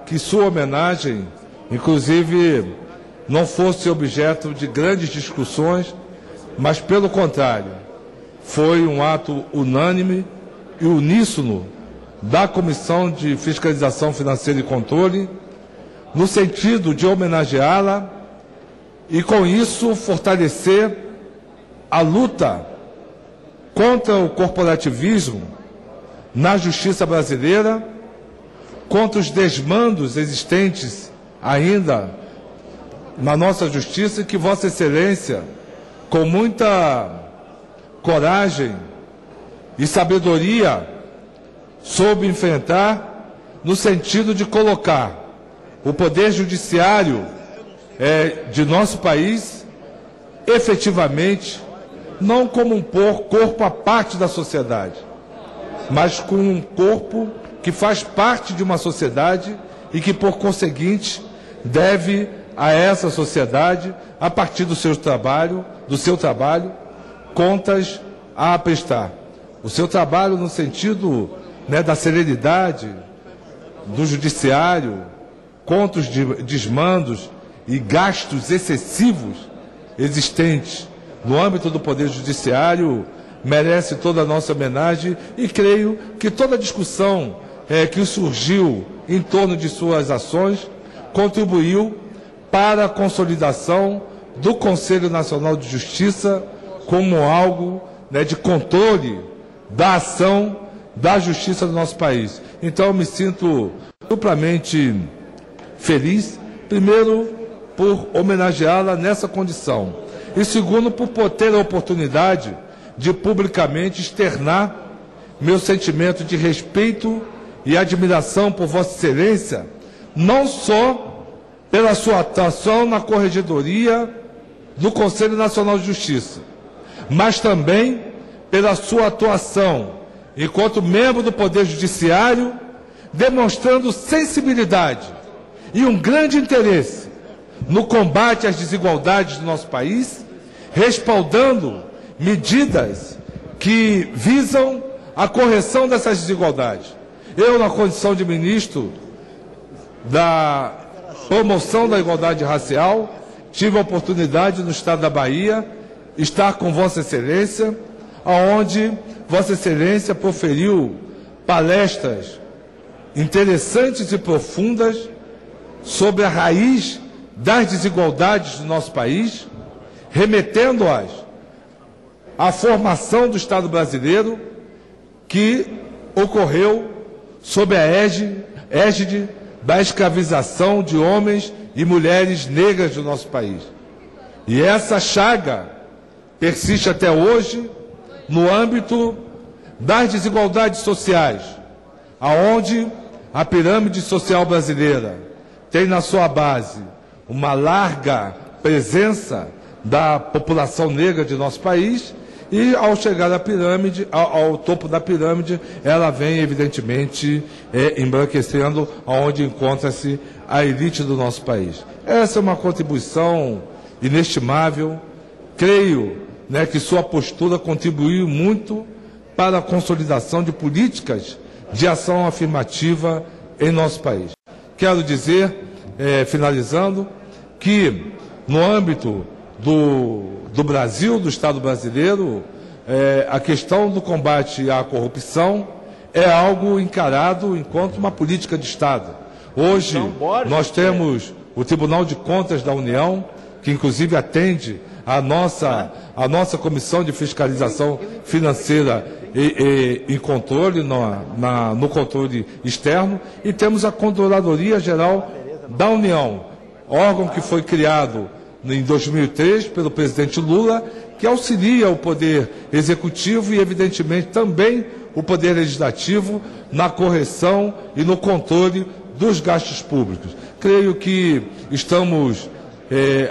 que sua homenagem, inclusive, não fosse objeto de grandes discussões, mas, pelo contrário, foi um ato unânime e uníssono da Comissão de Fiscalização Financeira e Controle, no sentido de homenageá-la e, com isso, fortalecer a luta contra o corporativismo na justiça brasileira, contra os desmandos existentes ainda na nossa justiça e que Vossa Excelência, com muita coragem e sabedoria, soube enfrentar no sentido de colocar o Poder Judiciário de nosso país efetivamente não como um corpo à parte da sociedade, mas com um corpo que faz parte de uma sociedade e que, por conseguinte, deve a essa sociedade, a partir do seu trabalho, contas a prestar. O seu trabalho no sentido, né, da celeridade do judiciário, contra os desmandos e gastos excessivos existentes no âmbito do Poder Judiciário, merece toda a nossa homenagem, e creio que toda a discussão que surgiu em torno de suas ações contribuiu para a consolidação do Conselho Nacional de Justiça como algo, né, de controle da ação da justiça do nosso país. Então, eu me sinto duplamente feliz, primeiro, por homenageá-la nessa condição, e segundo, por ter a oportunidade de publicamente externar meu sentimento de respeito e admiração por Vossa Excelência, não só pela sua atuação na Corregedoria do Conselho Nacional de Justiça, mas também pela sua atuação enquanto membro do Poder Judiciário, demonstrando sensibilidade e um grande interesse no combate às desigualdades do nosso país, respaldando medidas que visam a correção dessas desigualdades. Eu, na condição de ministro da promoção da igualdade racial, tive a oportunidade no estado da Bahia estar com Vossa Excelência, onde Vossa Excelência proferiu palestras interessantes e profundas sobre a raiz das desigualdades do nosso país, remetendo-as à formação do Estado brasileiro, que ocorreu sob a égide da escravização de homens e mulheres negras do nosso país. E essa chaga persiste até hoje no âmbito das desigualdades sociais, aonde a pirâmide social brasileira tem na sua base uma larga presença da população negra de nosso país, e ao chegar à pirâmide, ao topo da pirâmide, ela vem evidentemente embranquecendo aonde encontra-se a elite do nosso país. Essa é uma contribuição inestimável. Creio, né, que sua postura contribuiu muito para a consolidação de políticas de ação afirmativa em nosso país. Quero dizer, finalizando, que no âmbito do Brasil, do Estado brasileiro, a questão do combate à corrupção é algo encarado enquanto uma política de Estado. Hoje, nós temos o Tribunal de Contas da União, que inclusive atende a nossa Comissão de Fiscalização Financeira e controle, no controle externo, e temos a Controladoria Geral da União, órgão que foi criado em 2003 pelo presidente Lula, que auxilia o Poder Executivo e, evidentemente, também o Poder Legislativo na correção e no controle dos gastos públicos. Creio que estamos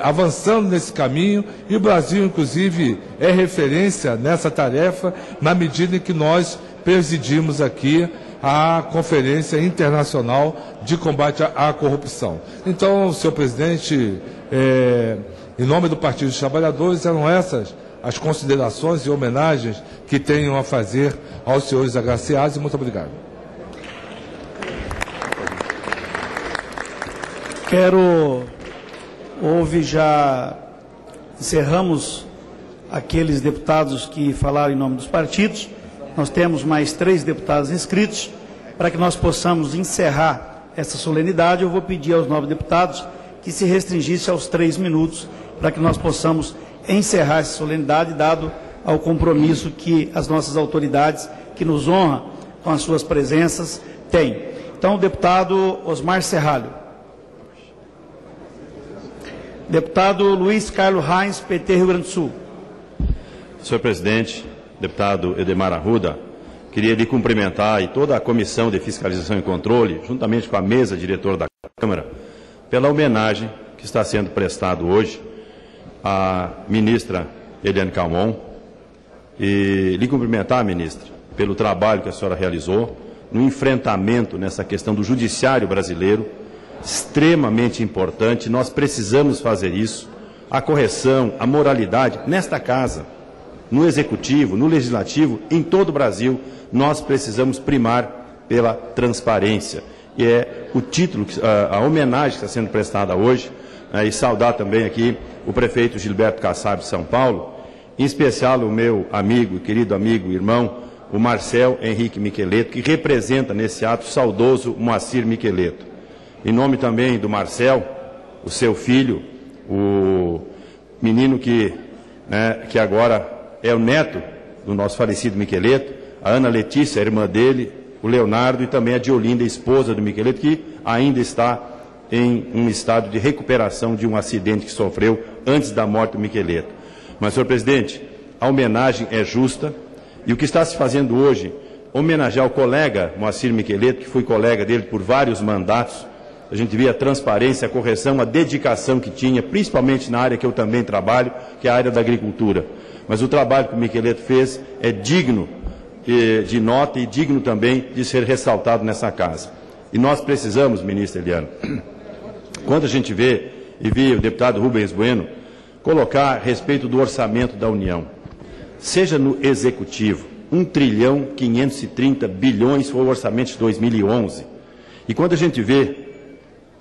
avançando nesse caminho, e o Brasil, inclusive, é referência nessa tarefa, na medida em que nós presidimos aqui a Conferência Internacional de Combate à Corrupção. Então, senhor presidente, em nome do Partido dos Trabalhadores, eram essas as considerações e homenagens que tenho a fazer aos senhores agraciados, e muito obrigado. Já encerramos aqueles deputados que falaram em nome dos partidos. Nós temos mais 3 deputados inscritos. Para que nós possamos encerrar essa solenidade, eu vou pedir aos 9 deputados que se restringisse aos 3 minutos, para que nós possamos encerrar essa solenidade, dado ao compromisso que as nossas autoridades, que nos honram com as suas presenças, têm. Então, o deputado Osmar Serralho. Deputado Luiz Carlos Reins, PT, Rio Grande do Sul. Senhor presidente, deputado Edmar Arruda, queria lhe cumprimentar e toda a Comissão de Fiscalização e Controle, juntamente com a mesa diretora da Câmara, pela homenagem que está sendo prestado hoje à ministra Eliane Calmon, e lhe cumprimentar, ministra, pelo trabalho que a senhora realizou no enfrentamento nessa questão do judiciário brasileiro, extremamente importante. Nós precisamos fazer isso, a correção, a moralidade, nesta casa, no Executivo, no Legislativo, em todo o Brasil, nós precisamos primar pela transparência. E é o título, a homenagem que está sendo prestada hoje, e saudar também aqui o prefeito Gilberto Kassab de São Paulo, em especial o meu amigo, querido amigo e irmão, o Marcel Henrique Miqueleto, que representa nesse ato o saudoso Moacir Miqueleto. Em nome também do Marcel, o seu filho, o menino que agora é o neto do nosso falecido Miqueleto, a Ana Letícia, a irmã dele, o Leonardo e também a Diolinda, esposa do Miqueleto, que ainda está em um estado de recuperação de um acidente que sofreu antes da morte do Miqueleto. Mas, senhor presidente, a homenagem é justa e o que está se fazendo hoje, homenagear o colega Moacir Miqueleto, que foi colega dele por vários mandatos. A gente via a transparência, a correção, a dedicação que tinha, principalmente na área que eu também trabalho, que é a área da agricultura. Mas o trabalho que o Miqueleto fez é digno de nota e digno também de ser ressaltado nessa casa. E nós precisamos, ministra Eliane, quando a gente vê e via o deputado Rubens Bueno colocar a respeito do orçamento da União, seja no Executivo, 1.530 bilhões foi o orçamento de 2011. E quando a gente vê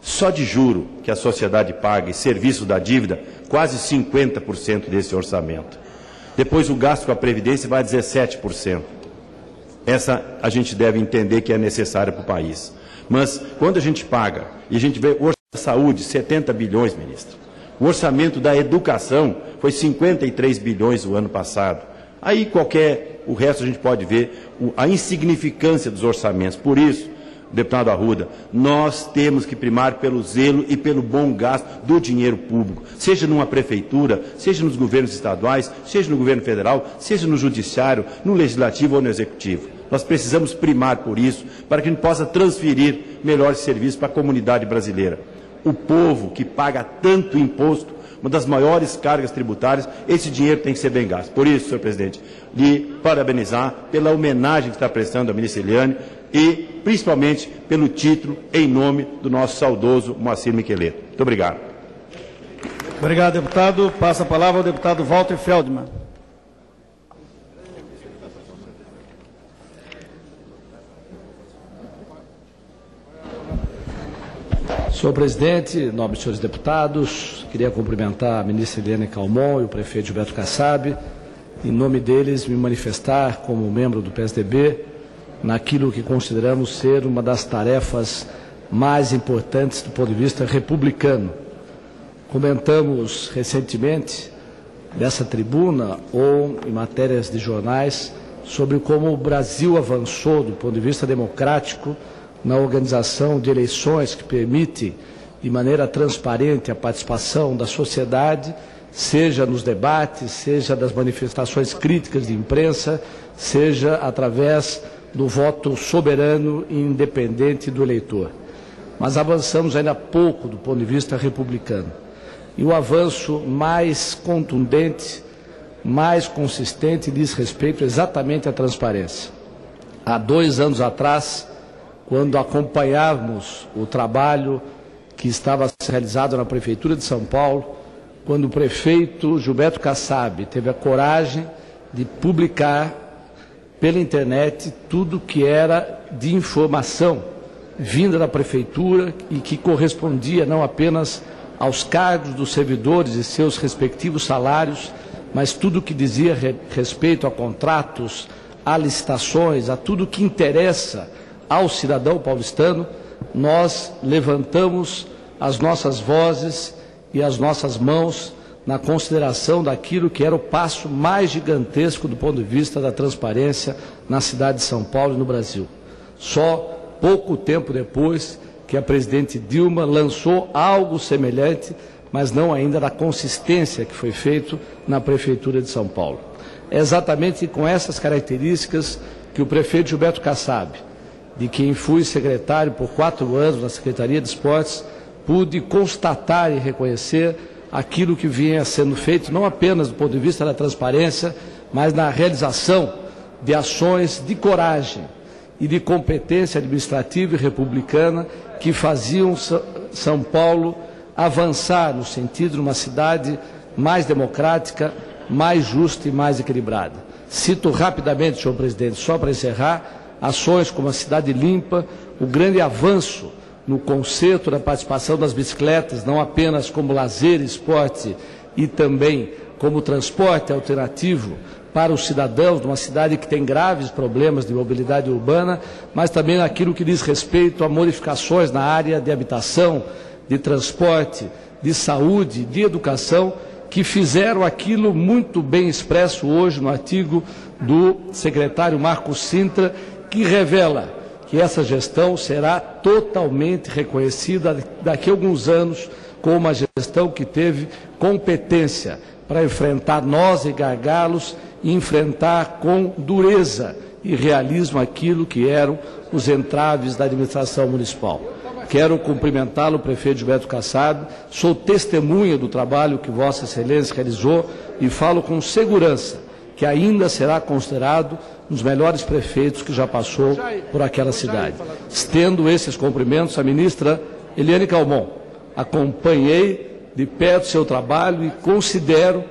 só de juro que a sociedade paga e serviço da dívida, quase 50% desse orçamento. Depois o gasto com a Previdência vai a 17%. Essa a gente deve entender que é necessária para o país. Mas quando a gente paga e a gente vê o orçamento da saúde, 70 bilhões, ministro. O orçamento da educação foi 53 bilhões o ano passado. Aí o resto a gente pode ver a insignificância dos orçamentos. Por isso, deputado Arruda, nós temos que primar pelo zelo e pelo bom gasto do dinheiro público, seja numa prefeitura, seja nos governos estaduais, seja no governo federal, seja no judiciário, no legislativo ou no executivo. Nós precisamos primar por isso, para que a gente possa transferir melhores serviços para a comunidade brasileira. O povo que paga tanto imposto, uma das maiores cargas tributárias, esse dinheiro tem que ser bem gasto. Por isso, senhor presidente, lhe parabenizar pela homenagem que está prestando à ministra Eliane e, principalmente, pelo título em nome do nosso saudoso Moacir Miqueleto. Muito obrigado. Obrigado, deputado. Passa a palavra ao deputado Walter Feldman. Senhor presidente, nobres senhores deputados, queria cumprimentar a ministra Eliane Calmon e o prefeito Gilberto Kassab, em nome deles me manifestar como membro do PSDB naquilo que consideramos ser uma das tarefas mais importantes do ponto de vista republicano. Comentamos recentemente dessa tribuna ou em matérias de jornais sobre como o Brasil avançou do ponto de vista democrático na organização de eleições que permite de maneira transparente a participação da sociedade, seja nos debates, seja das manifestações críticas de imprensa, seja através do voto soberano e independente do eleitor. Mas avançamos ainda pouco do ponto de vista republicano. E o avanço mais contundente, mais consistente diz respeito exatamente à transparência. Há 2 anos atrás, quando acompanhávamos o trabalho que estava sendo realizado na Prefeitura de São Paulo, quando o prefeito Gilberto Kassab teve a coragem de publicar pela internet tudo que era de informação vinda da Prefeitura e que correspondia não apenas aos cargos dos servidores e seus respectivos salários, mas tudo que dizia respeito a contratos, a licitações, a tudo que interessa ao cidadão paulistano, nós levantamos as nossas vozes e as nossas mãos na consideração daquilo que era o passo mais gigantesco do ponto de vista da transparência na cidade de São Paulo e no Brasil. Só pouco tempo depois que a presidente Dilma lançou algo semelhante mas não ainda da consistência que foi feito na Prefeitura de São Paulo. É exatamente com essas características que o prefeito Gilberto Kassab, de quem fui secretário por 4 anos na Secretaria de Esportes, pude constatar e reconhecer aquilo que vinha sendo feito, não apenas do ponto de vista da transparência, mas na realização de ações de coragem e de competência administrativa e republicana que faziam São Paulo avançar no sentido de uma cidade mais democrática, mais justa e mais equilibrada. Cito rapidamente, senhor presidente, só para encerrar, ações como a Cidade Limpa, o grande avanço no conceito da participação das bicicletas, não apenas como lazer, esporte e também como transporte alternativo para os cidadãos de uma cidade que tem graves problemas de mobilidade urbana, mas também naquilo que diz respeito a modificações na área de habitação, de transporte, de saúde, de educação, que fizeram aquilo muito bem expresso hoje no artigo do secretário Marcos Sintra, que revela que essa gestão será totalmente reconhecida daqui a alguns anos como uma gestão que teve competência para enfrentar nós e gargalos e enfrentar com dureza e realismo aquilo que eram os entraves da administração municipal. Quero cumprimentá-lo, prefeito Gilberto Kassab, sou testemunha do trabalho que Vossa Excelência realizou e falo com segurança que ainda será considerado um dos melhores prefeitos que já passou por aquela cidade. Estendo esses cumprimentos à ministra Eliane Calmon. Acompanhei de perto seu trabalho e considero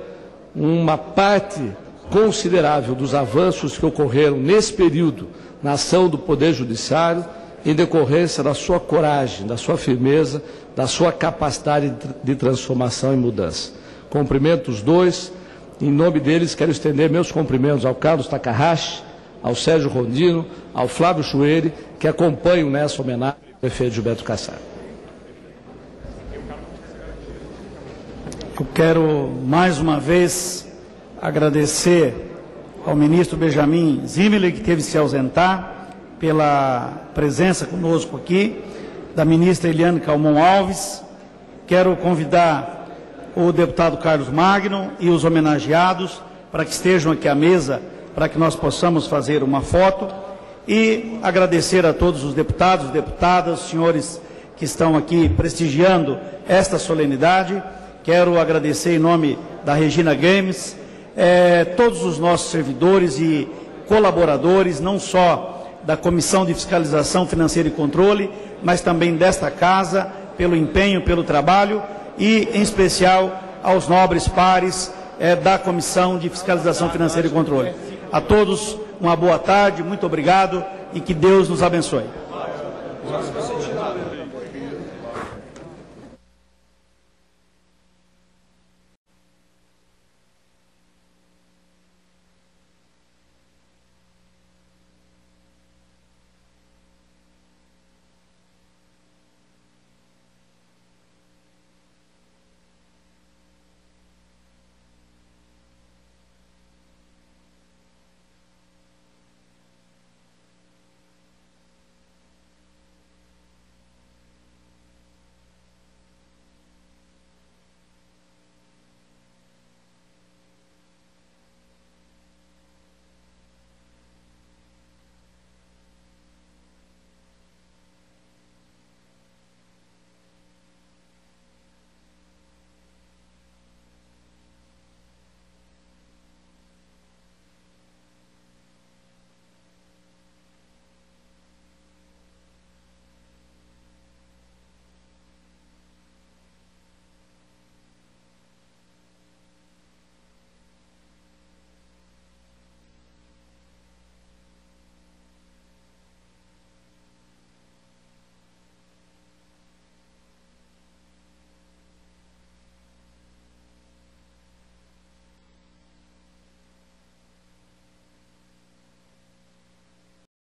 uma parte considerável dos avanços que ocorreram nesse período na ação do Poder Judiciário em decorrência da sua coragem, da sua firmeza, da sua capacidade de transformação e mudança. Cumprimento os dois. Em nome deles, quero estender meus cumprimentos ao Carlos Takahashi, ao Sérgio Rondino, ao Flávio Chueire, que acompanham nessa homenagem ao prefeito Gilberto Kassab. Eu quero, mais uma vez, agradecer ao ministro Benjamin Zimmerle, que teve que se ausentar, pela presença conosco aqui, da ministra Eliane Calmon Alves. Quero convidar o deputado Carlos Magno e os homenageados para que estejam aqui à mesa, para que nós possamos fazer uma foto, e agradecer a todos os deputados, deputadas, senhores que estão aqui prestigiando esta solenidade. Quero agradecer em nome da Regina Games, todos os nossos servidores e colaboradores, não só da Comissão de Fiscalização Financeira e Controle, mas também desta casa, pelo empenho, pelo trabalho, e, em especial, aos nobres pares da Comissão de Fiscalização Financeira e Controle. A todos, uma boa tarde, muito obrigado e que Deus nos abençoe.